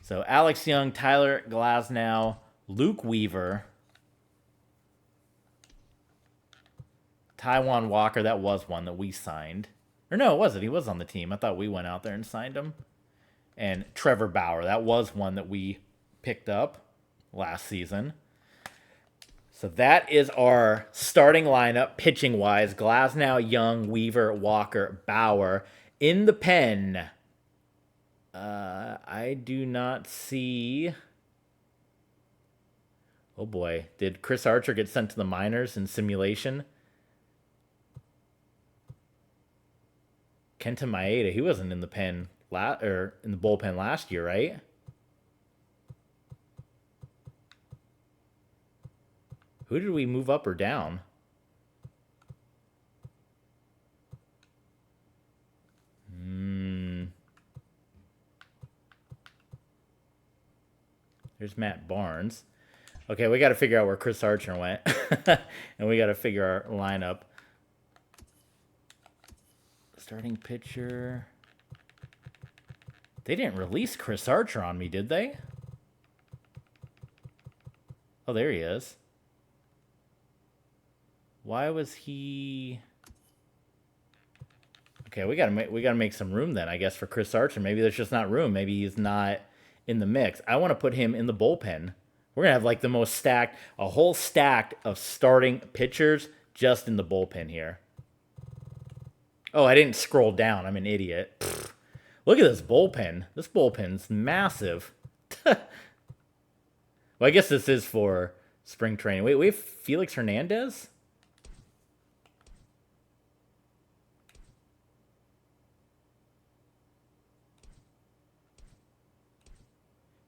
So Alex Young, Tyler Glasnow, Luke Weaver, Taijuan Walker, that was one that we signed. Or no, it wasn't. He was on the team. I thought we went out there and signed him. And Trevor Bauer, that was one that we picked up last season. So that is our starting lineup, pitching-wise. Glasnow, Young, Weaver, Walker, Bauer. In the pen, I do not see... Oh boy, did Chris Archer get sent to the minors in simulation? Kenta Maeda, he wasn't in the pen or in the bullpen last year, right? Who did we move up or down? There's Matt Barnes. Okay, we got to figure out where Chris Archer went. And we got to figure our lineup. Starting pitcher. They didn't release Chris Archer on me, did they? Oh, there he is. Why was he... Okay, we gotta make some room then, I guess, for Chris Archer. Maybe there's just not room. Maybe he's not in the mix. I want to put him in the bullpen. We're gonna have like the most stacked, a whole stack of starting pitchers just in the bullpen here. Oh, I didn't scroll down. I'm an idiot. Pfft. Look at this bullpen. This bullpen's massive. Well, I guess this is for spring training. Wait, we have Felix Hernandez?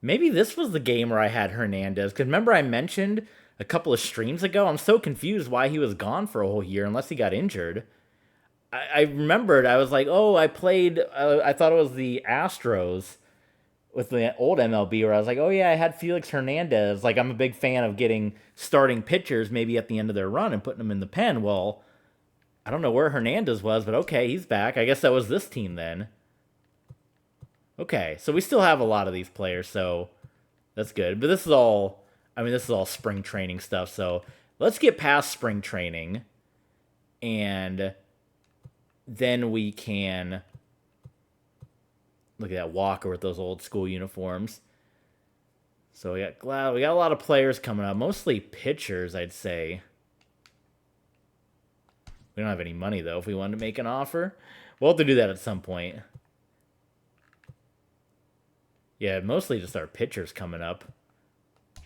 Maybe this was the game where I had Hernandez. Because remember I mentioned a couple of streams ago? I'm so confused why he was gone for a whole year unless he got injured. I remembered, I was like, oh, I played, I thought it was the Astros with the old MLB where I was like, oh yeah, I had Felix Hernandez. Like, I'm a big fan of getting starting pitchers maybe at the end of their run and putting them in the pen. Well, I don't know where Hernandez was, but okay, he's back. I guess that was this team then. Okay, so we still have a lot of these players, so that's good. But this is all, I mean, this is all spring training stuff, so let's get past spring training, and then we can look at that Walker with those old school uniforms. So we got a lot of players coming up, mostly pitchers, I'd say. We don't have any money, though, if we wanted to make an offer. We'll have to do that at some point. Yeah, mostly just our pitchers coming up.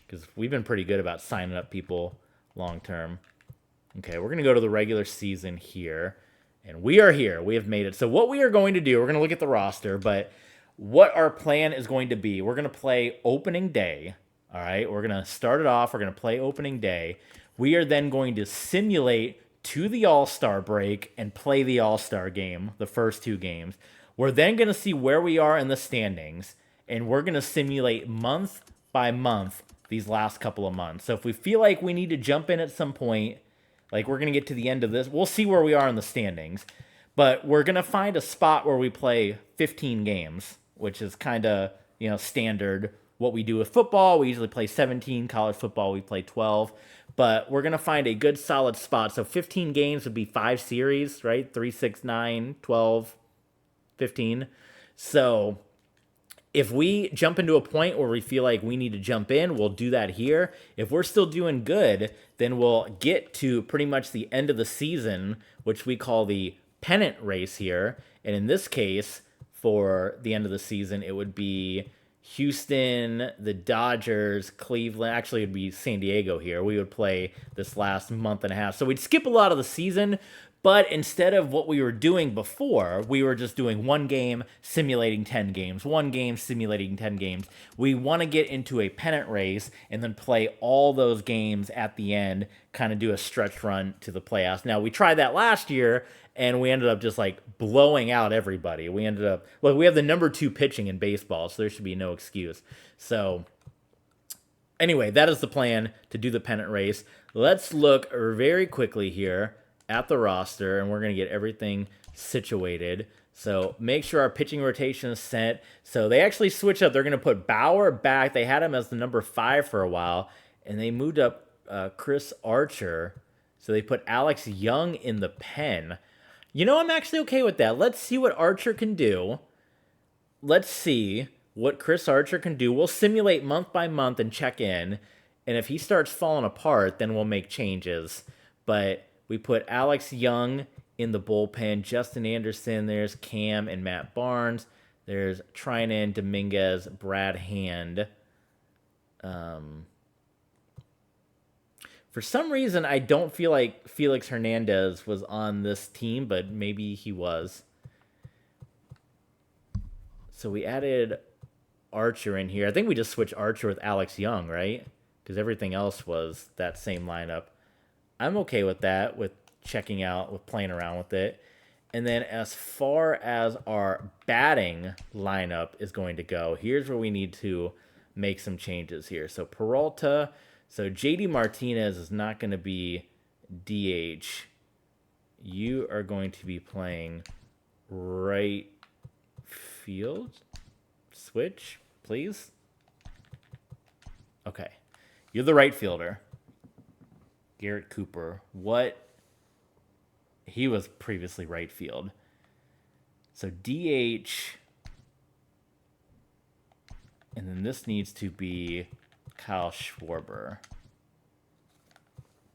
Because we've been pretty good about signing up people long term. Okay, we're going to go to the regular season here. And we are here. We have made it. So what we are going to do, we're going to look at the roster, but what our plan is going to be, we're going to play opening day. All right, we're going to start it off. We're going to play opening day. We are then going to simulate to the All-Star break and play the All-Star game, the first 2 games. We're then going to see where we are in the standings, and we're going to simulate month by month these last couple of months. So if we feel like we need to jump in at some point, like we're going to get to the end of this, we'll see where we are in the standings. But we're going to find a spot where we play 15 games, which is kind of, standard what we do with football. We usually play 17. College football, we play 12. But we're going to find a good solid spot. So 15 games would be 5 series, right? 3, 6, 9, 12, 15. So if we jump into a point where we feel like we need to jump in, we'll do that here. If we're still doing good, then we'll get to pretty much the end of the season, which we call the pennant race here. And in this case, for the end of the season, it would be Houston, the Dodgers, Cleveland. Actually, it would be San Diego here. We would play this last month and a half. So we'd skip a lot of the season, but instead of what we were doing before, we were just doing 1 game, simulating 10 games, 1 game, simulating 10 games. We want to get into a pennant race and then play all those games at the end, kind of do a stretch run to the playoffs. Now, we tried that last year, and we ended up just like blowing out everybody. We ended up, look, we have the number 2 pitching in baseball, so there should be no excuse. So anyway, that is the plan to do the pennant race. Let's look very quickly here at the roster, and we're going to get everything situated. So make sure our pitching rotation is set. So they actually switched up. They're going to put Bauer back. They had him as the number 5 for a while, and they moved up Chris Archer. So they put Alex Young in the pen. I'm actually okay with that. Let's see what Archer can do. Let's see what Chris Archer can do. We'll simulate month by month and check in. And if he starts falling apart, then we'll make changes. But we put Alex Young in the bullpen. Justin Anderson, there's Cam and Matt Barnes. There's Trinan, Dominguez, Brad Hand. For some reason, I don't feel like Felix Hernandez was on this team, but maybe he was. So we added Archer in here. I think we just switched Archer with Alex Young, right? Because everything else was that same lineup. I'm okay with that, with checking out, with playing around with it. And then as far as our batting lineup is going to go, here's where we need to make some changes here. So Peralta... So JD Martinez is not going to be DH. You are going to be playing right field. Switch, please. Okay. You're the right fielder. Garrett Cooper. What? He was previously right field. So DH. And then this needs to be Kyle Schwarber.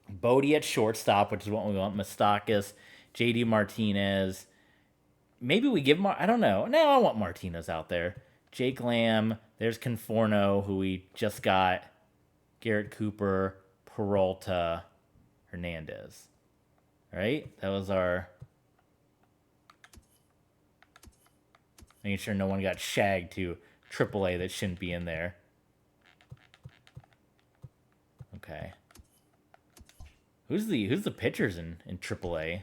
Bodie at shortstop, which is what we want. Moustakas, JD Martinez. Maybe we give I don't know. No, I want Martinez out there. Jake Lamb. There's Conforno, who we just got. Garrett Cooper, Peralta, Hernandez. All right? That was our... Making sure no one got shagged to AAA that shouldn't be in there. Okay. Who's the pitchers in AAA?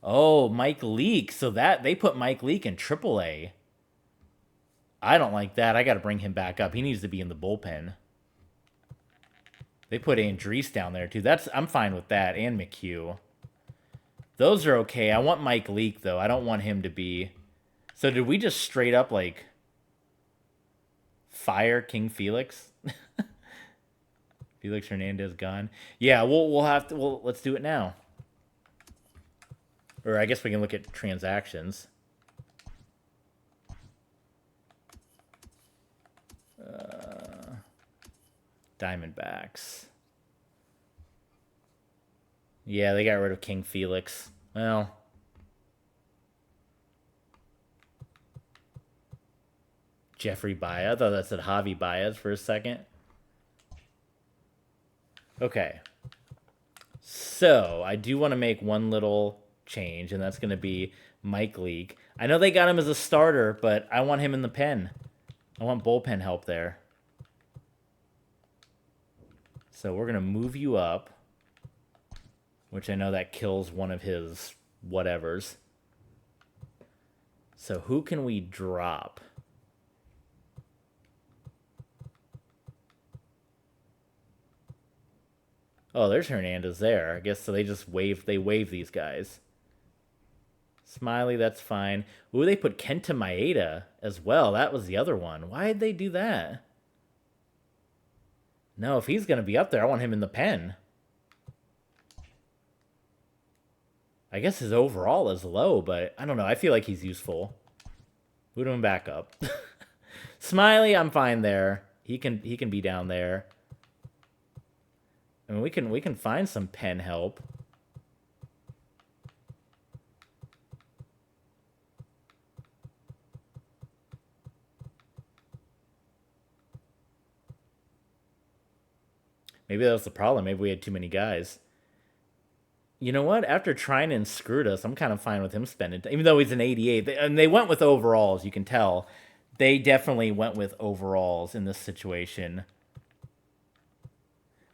Oh, Mike Leake. So that they put Mike Leake in AAA. I don't like that. I got to bring him back up. He needs to be in the bullpen. They put Andrees down there too. I'm fine with that, and McHugh. Those are okay. I want Mike Leake, though. I don't want him to be... So did we just straight up, like, fire King Felix? Felix Hernandez gone. Yeah, we'll have to... Well, let's do it now. Or I guess we can look at transactions. Diamondbacks. Yeah, they got rid of King Felix. Well... Jeffrey Baez. I thought that said Javi Baez for a second. Okay. So, I do want to make one little change, and that's going to be Mike Leake. I know they got him as a starter, but I want him in the pen. I want bullpen help there. So, we're going to move you up, which I know that kills one of his whatevers. So, who can we drop? Oh, there's Hernandez there. I guess so they just wave these guys. Smiley, that's fine. Ooh, they put Kenta Maeda as well. That was the other one. Why did they do that? No, if he's going to be up there, I want him in the pen. I guess his overall is low, but I don't know. I feel like he's useful. Move him back up. Smiley, I'm fine there. He can be down there. I mean, we can find some pen help. Maybe that was the problem. Maybe we had too many guys. You know what? After Trinan screwed us, I'm kind of fine with him spending... Even though he's an 88. And they went with overalls, you can tell. They definitely went with overalls in this situation.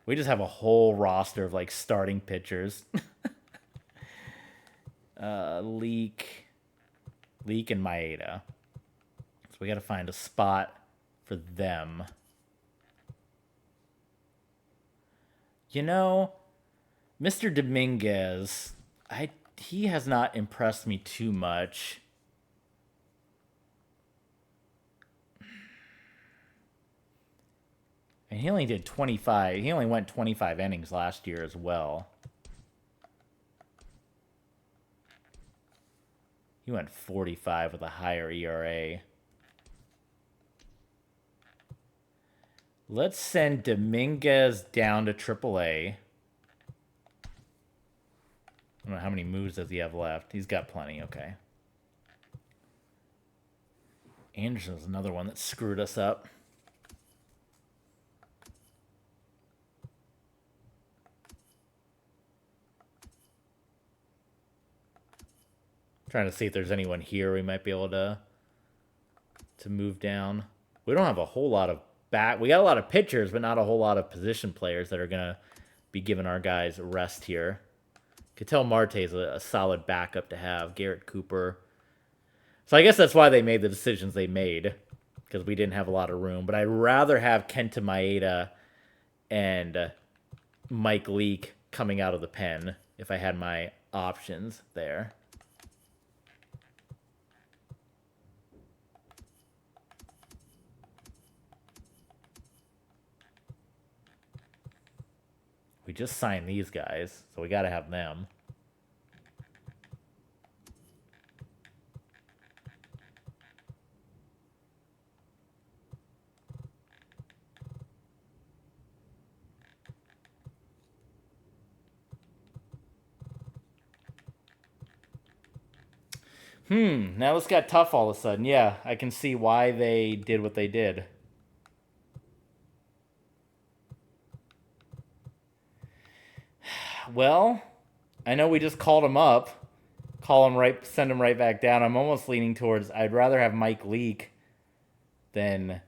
We just have a whole roster of, like, starting pitchers. Leak and Maeda. So we got to find a spot for them. You know, Mr. Dominguez, he has not impressed me too much. And he only did 25. He only went 25 innings last year as well. He went 45 with a higher ERA. Let's send Dominguez down to AAA. I don't know how many moves does he have left. He's got plenty, okay. Anderson's another one that screwed us up. Trying to see if there's anyone here we might be able to move down. We don't have a whole lot of we got a lot of pitchers, but not a whole lot of position players that are gonna be giving our guys a rest here. Ketel Marte's a solid backup to have. Garrett Cooper. So I guess that's why they made the decisions they made, because we didn't have a lot of room. But I'd rather have Kenta Maeda and Mike Leake coming out of the pen if I had my options there. We just signed these guys, so we got to have them. Now this got tough all of a sudden. Yeah, I can see why they did what they did. Well, I know we just called him up. Send him right back down. I'm almost leaning towards I'd rather have Mike Leake than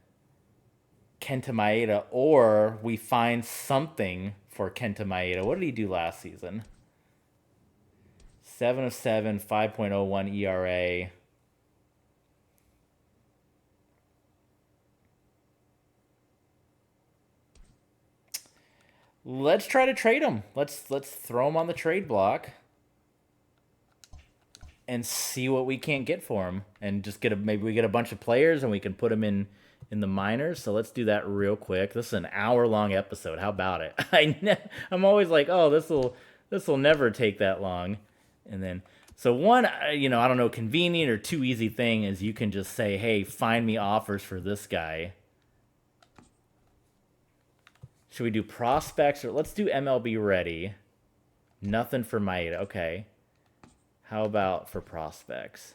Kenta Maeda, or we find something for Kenta Maeda. What did he do last season? 7 of 7, 5.01 ERA. Let's try to trade him. Let's throw him on the trade block. and see what we can't get for him, and just maybe we get a bunch of players and we can put him in the minors. So let's do that real quick. This is an hour-long episode. How about it? I'm always like, oh, this will never take that long. And then so one, I don't know, convenient or too easy thing is you can just say, hey, find me offers for this guy. Should we do prospects, or let's do MLB ready? Nothing for Maeda. Okay. How about for prospects?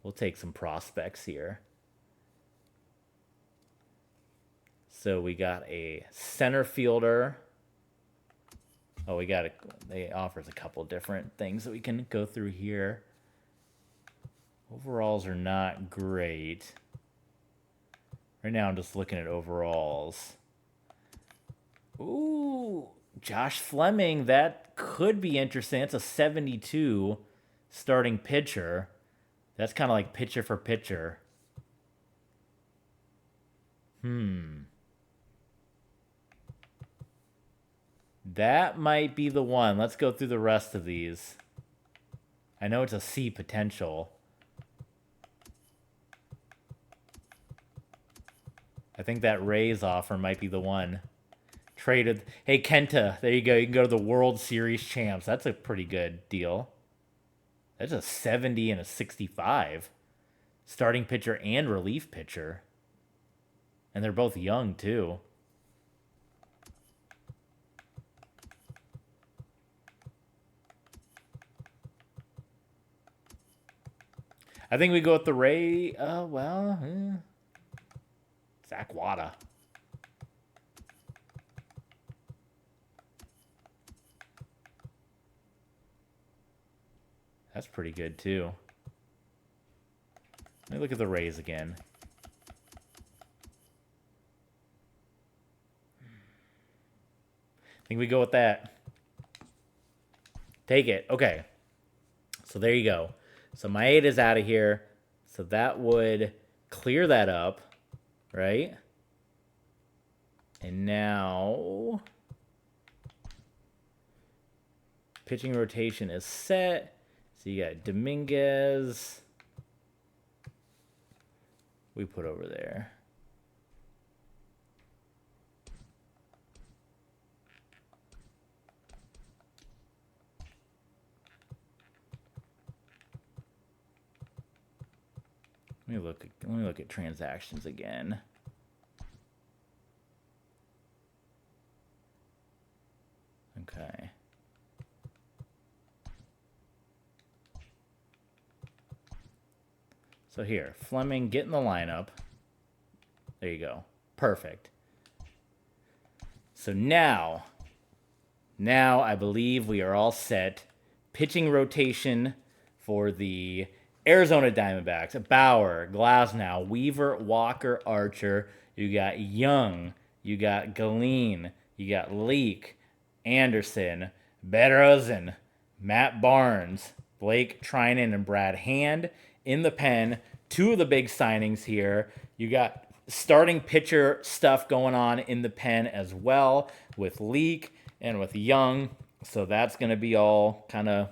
We'll take some prospects here. So we got a center fielder. Oh, they offers a couple different things that we can go through here. Overalls are not great. Right now I'm just looking at overalls. Ooh, Josh Fleming, that could be interesting. It's a 72 starting pitcher. That's kind of like pitcher for pitcher. That might be the one. Let's go through the rest of these. I know it's a C potential. I think that Rays offer might be the one. Traded. Hey, Kenta, there you go. You can go to the World Series champs. That's a pretty good deal. That's a 70 and a 65. Starting pitcher and relief pitcher. And they're both young, too. I think we go with the Ray. Zach Wada. That's pretty good, too. Let me look at the Rays again. I think we go with that. Take it. Okay. So there you go. So Maeda's out of here. So that would clear that up, right? And now pitching rotation is set. So you got Dominguez. We put over there. Let me look at transactions again. Okay. So here, Fleming, get in the lineup. There you go. Perfect. So now I believe we are all set. Pitching rotation for the Arizona Diamondbacks. Bauer, Glasnow, Weaver, Walker, Archer. You got Young. You got Galeen. You got Leake, Anderson, Bedrosian, Matt Barnes, Blake Trinan, and Brad Hand in the pen. Two of the big signings here. You got starting pitcher stuff going on in the pen as well with Leake and with Young. So that's going to be all kind of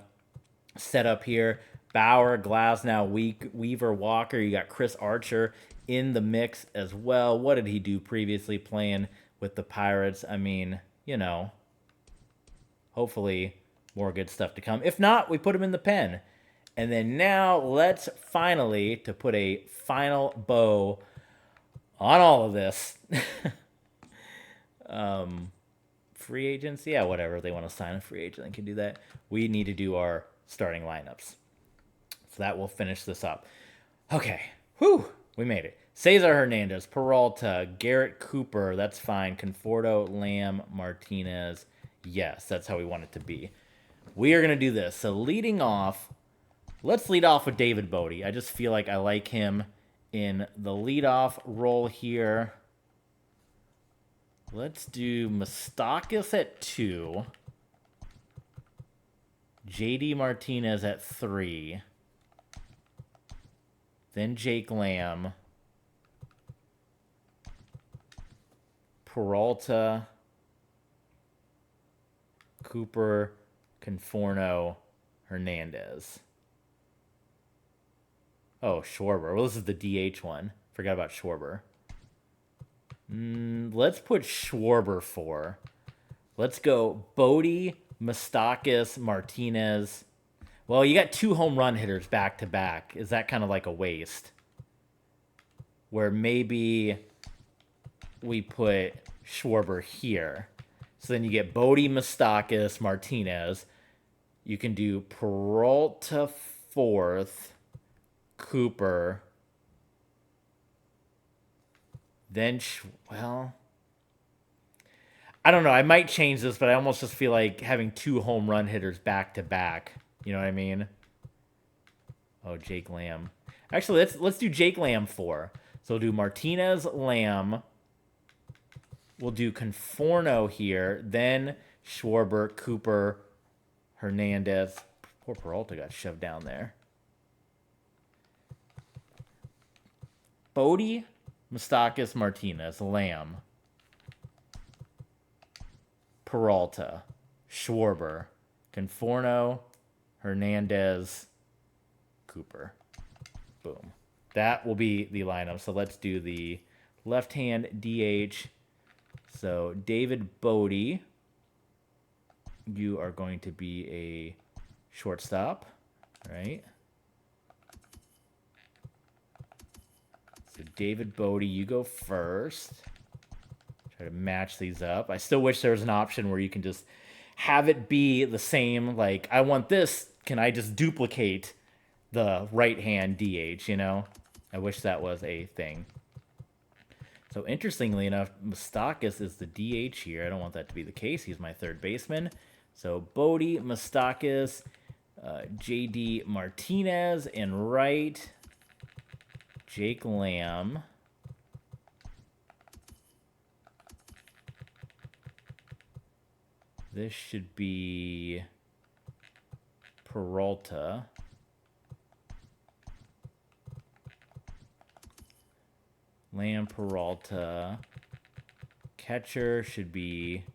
set up here. Bauer, Glasnow, Weaver, Walker. You got Chris Archer in the mix as well. What did he do previously playing with the Pirates? I mean, hopefully more good stuff to come. If not, we put him in the pen. And then now let's finally, to put a final bow on all of this, free agents, yeah, whatever. If they want to sign a free agent, they can do that. We need to do our starting lineups. So that will finish this up. Okay. Whew. We made it. Cesar Hernandez, Peralta, Garrett Cooper. That's fine. Conforto, Lamb, Martinez. Yes, that's how we want it to be. We are going to do this. So leading off, let's lead off with David Bodie. I just feel like I like him in the leadoff role here. Let's do Moustakas at 2. JD Martinez at 3. Then Jake Lamb. Peralta. Cooper. Conforto. Hernandez. Oh, Schwarber. Well, this is the DH one. Forgot about Schwarber. Let's put Schwarber 4. Let's go Bodie, Moustakas, Martinez. Well, you got 2 home run hitters back to back. Is that kind of like a waste? Where maybe we put Schwarber here. So then you get Bodie, Moustakas, Martinez. You can do Peralta 4th, Cooper. Then, well, I don't know. I might change this, but I almost just feel like having 2 home run hitters back to back. You know what I mean? Oh, Jake Lamb. Actually, let's do Jake Lamb 4. So we'll do Martinez, Lamb. We'll do Conforno here. Then Schwarber, Cooper, Hernandez. Poor Peralta got shoved down there. Bodie, Moustakas, Martinez, Lamb, Peralta, Schwarber, Conforno, Hernandez, Cooper. Boom. That will be the lineup. So let's do the left-hand DH. So David Bodie, you are going to be a shortstop, right? So David Bodie, you go first. Try to match these up. I still wish there was an option where you can just have it be the same. Like, I want this. Can I just duplicate the right-hand DH, you know? I wish that was a thing. So interestingly enough, Moustakas is the DH here. I don't want that to be the case. He's my third baseman. So Bodie, Moustakas, JD Martinez, and right, Jake Lamb. This should be Peralta. Lamb, Peralta. Catcher should be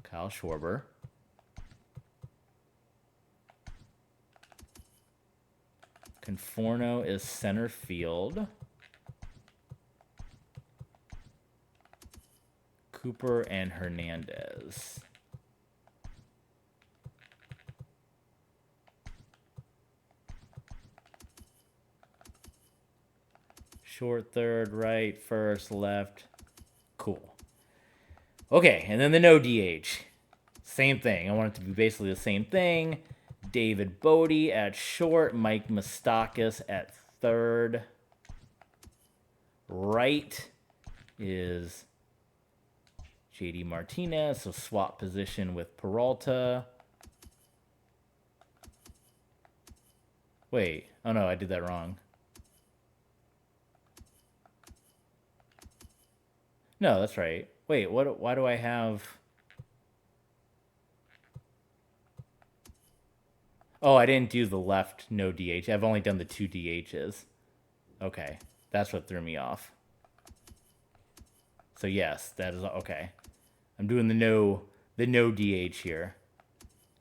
Kyle Schwarber. Conforno is center field. Cooper and Hernandez. Short, third, right, first, left. Cool. Okay, and then the no DH. Same thing. I want it to be basically the same thing. David Bodie at short. Mike Moustakas at third. Right is JD Martinez, so swap position with Peralta. Wait. Oh, no, I did that wrong. No, that's right. Wait, why do I have... Oh, I didn't do the left no DH. I've only done the 2 DHs. Okay, that's what threw me off. So yes, that is okay. I'm doing the no DH here.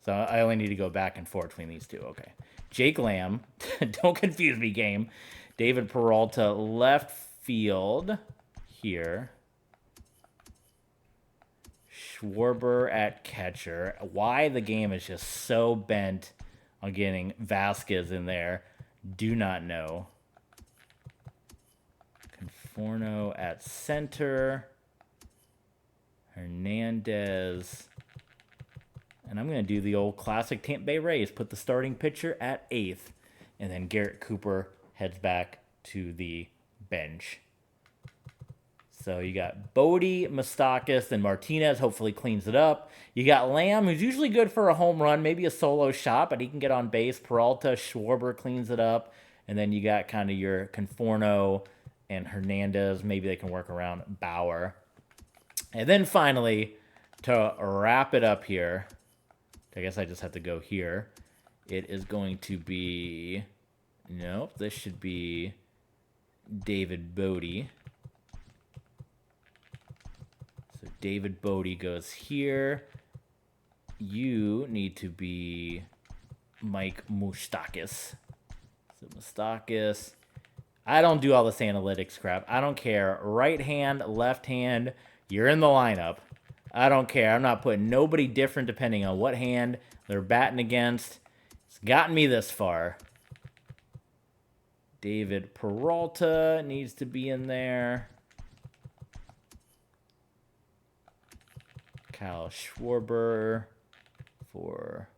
So I only need to go back and forth between these two. Okay. Jake Lamb. Don't confuse me, game. David Peralta, left field here. Schwarber at catcher. Why the game is just so bent on getting Vasquez in there, do not know. Conforno at center. Hernandez. And I'm going to do the old classic Tampa Bay Rays. Put the starting pitcher at 8th. And then Garrett Cooper heads back to the bench. So you got Bodie, Moustakas, and Martinez hopefully cleans it up. You got Lamb, who's usually good for a home run, maybe a solo shot, but he can get on base. Peralta, Schwarber cleans it up. And then you got kind of your Conforno and Hernandez. Maybe they can work around Bauer. And then finally, to wrap it up here, I guess I just have to go here. It is going to be... Nope, this should be David Bodie. So David Bodie goes here. You need to be Mike Moustakas. So Moustakas. I don't do all this analytics crap. I don't care. Right hand, left hand, you're in the lineup. I don't care. I'm not putting nobody different depending on what hand they're batting against. It's gotten me this far. David Peralta needs to be in there. Kyle Schwarber for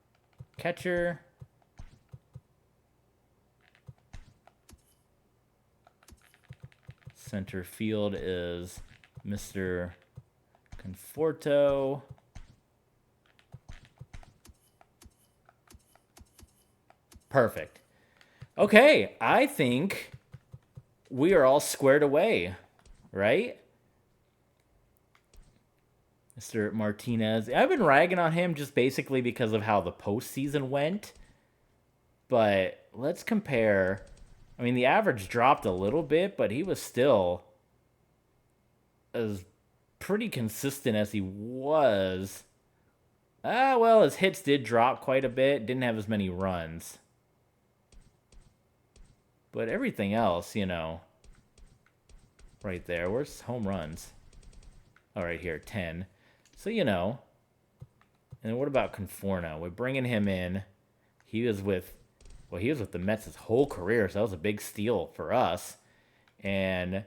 catcher. Center field is Mr. Conforto. Perfect. Okay, I think we are all squared away, right? Mr. Martinez. I've been ragging on him just basically because of how the postseason went. But let's compare. I mean, the average dropped a little bit, but he was still as pretty consistent as he was. Well, his hits did drop quite a bit. Didn't have as many runs. But everything else, you know, right there. Where's home runs? Oh, right here, 10. So, you know. And what about Conforto? We're bringing him in. He was with the Mets his whole career, so that was a big steal for us. And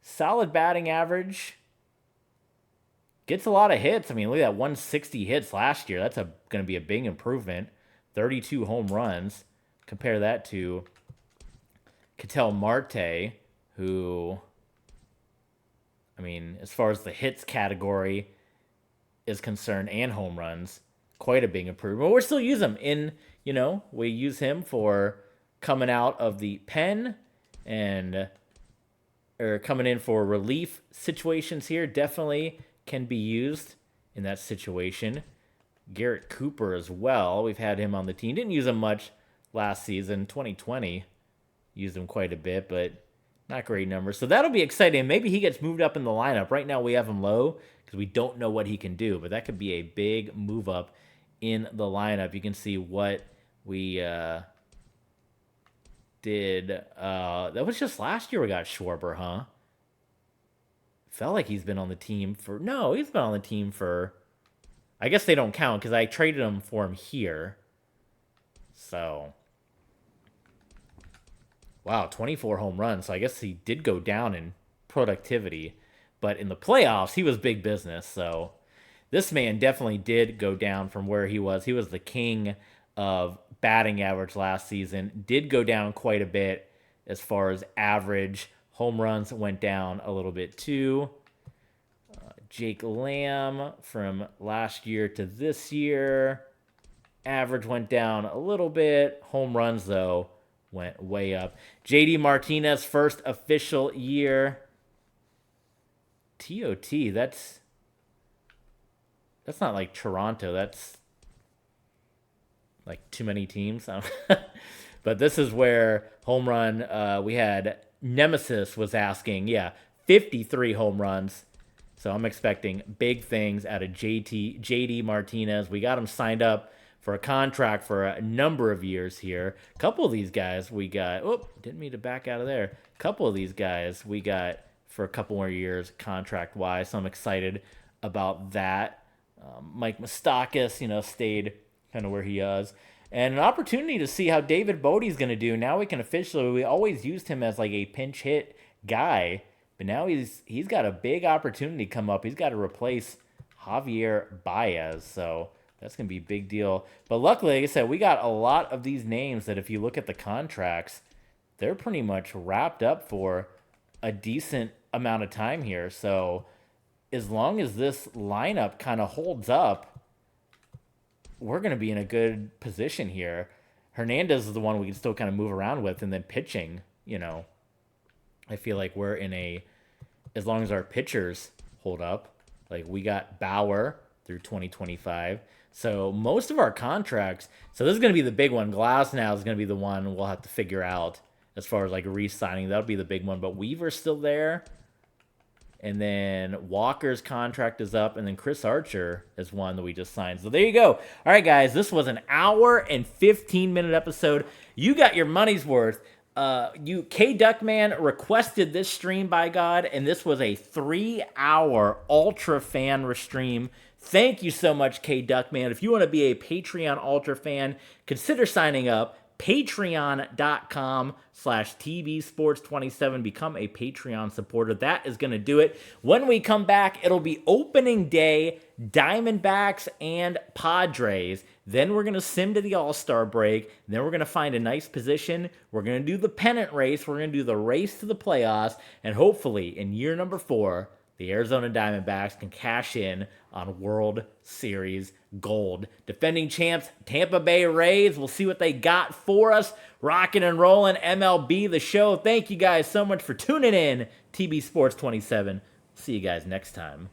solid batting average. Gets a lot of hits. I mean, look at that 160 hits last year. That's going to be a big improvement. 32 home runs. Compare that to Ketel Marte, who, I mean, as far as the hits category is concerned and home runs, quite a big improvement. But we're still using him in, you know, we use him for coming out of the pen and or coming in for relief situations here. Definitely can be used in that situation. Garrett Cooper as well. We've had him on the team. Didn't use him much last season. 2020 used him quite a bit, but not great numbers. So that'll be exciting. Maybe he gets moved up in the lineup. Right now we have him low because we don't know what he can do, but that could be a big move up in the lineup. You can see what we did. That was just last year we got Schwarber, huh? Felt like he's been on the team for... No, he's been on the team for... I guess they don't count because I traded him for him here. So... Wow, 24 home runs. So I guess he did go down in productivity. But in the playoffs, he was big business. So this man definitely did go down from where he was. He was the king of batting average last season. Did go down quite a bit as far as average. Home runs went down a little bit too. Jake Lamb from last year to this year. Average went down a little bit. Home runs, though, went way up. JD Martinez, first official year. TOT, that's not like Toronto. That's like too many teams. But this is where home run, we had Nemesis was asking, 53 home runs. So I'm expecting big things out of JD Martinez. We got him signed up for a contract for a number of years here. A couple of these guys we got... didn't mean to back out of there. A couple of these guys we got for a couple more years contract-wise. So I'm excited about that. Mike Moustakas, stayed kind of where he is. And an opportunity to see how David Bodie's going to do. Now we can officially... We always used him as like a pinch hit guy. But now he's got a big opportunity come up. He's got to replace Javier Baez. So... that's going to be a big deal. But luckily, like I said, we got a lot of these names that if you look at the contracts, they're pretty much wrapped up for a decent amount of time here. So as long as this lineup kind of holds up, we're going to be in a good position here. Hernandez is the one we can still kind of move around with. And then pitching, I feel like we're in a, as long as our pitchers hold up, like we got Bauer through 2025. So most of our contracts, so this is going to be the big one. Glass now is going to be the one we'll have to figure out as far as like re-signing. That'll be the big one. But Weaver's still there. And then Walker's contract is up, and then Chris Archer is one that we just signed. So there you go. All right, guys, this was an hour and 15-minute episode. You got your money's worth. K Duckman requested this stream, by God, and this was a 3-hour Ultra fan stream. Thank you so much, K Duckman. If you want to be a Patreon Ultra fan, consider signing up. Patreon.com/TBSports27. Become a Patreon supporter. That is going to do it. When we come back, it'll be opening day, Diamondbacks and Padres. Then we're going to sim to the All-Star break. Then we're going to find a nice position. We're going to do the pennant race. We're going to do the race to the playoffs. And hopefully, in year number 4, the Arizona Diamondbacks can cash in on World Series gold. Defending champs, Tampa Bay Rays. We'll see what they got for us. Rocking and rolling, MLB The Show. Thank you guys so much for tuning in. TB Sports 27. See you guys next time.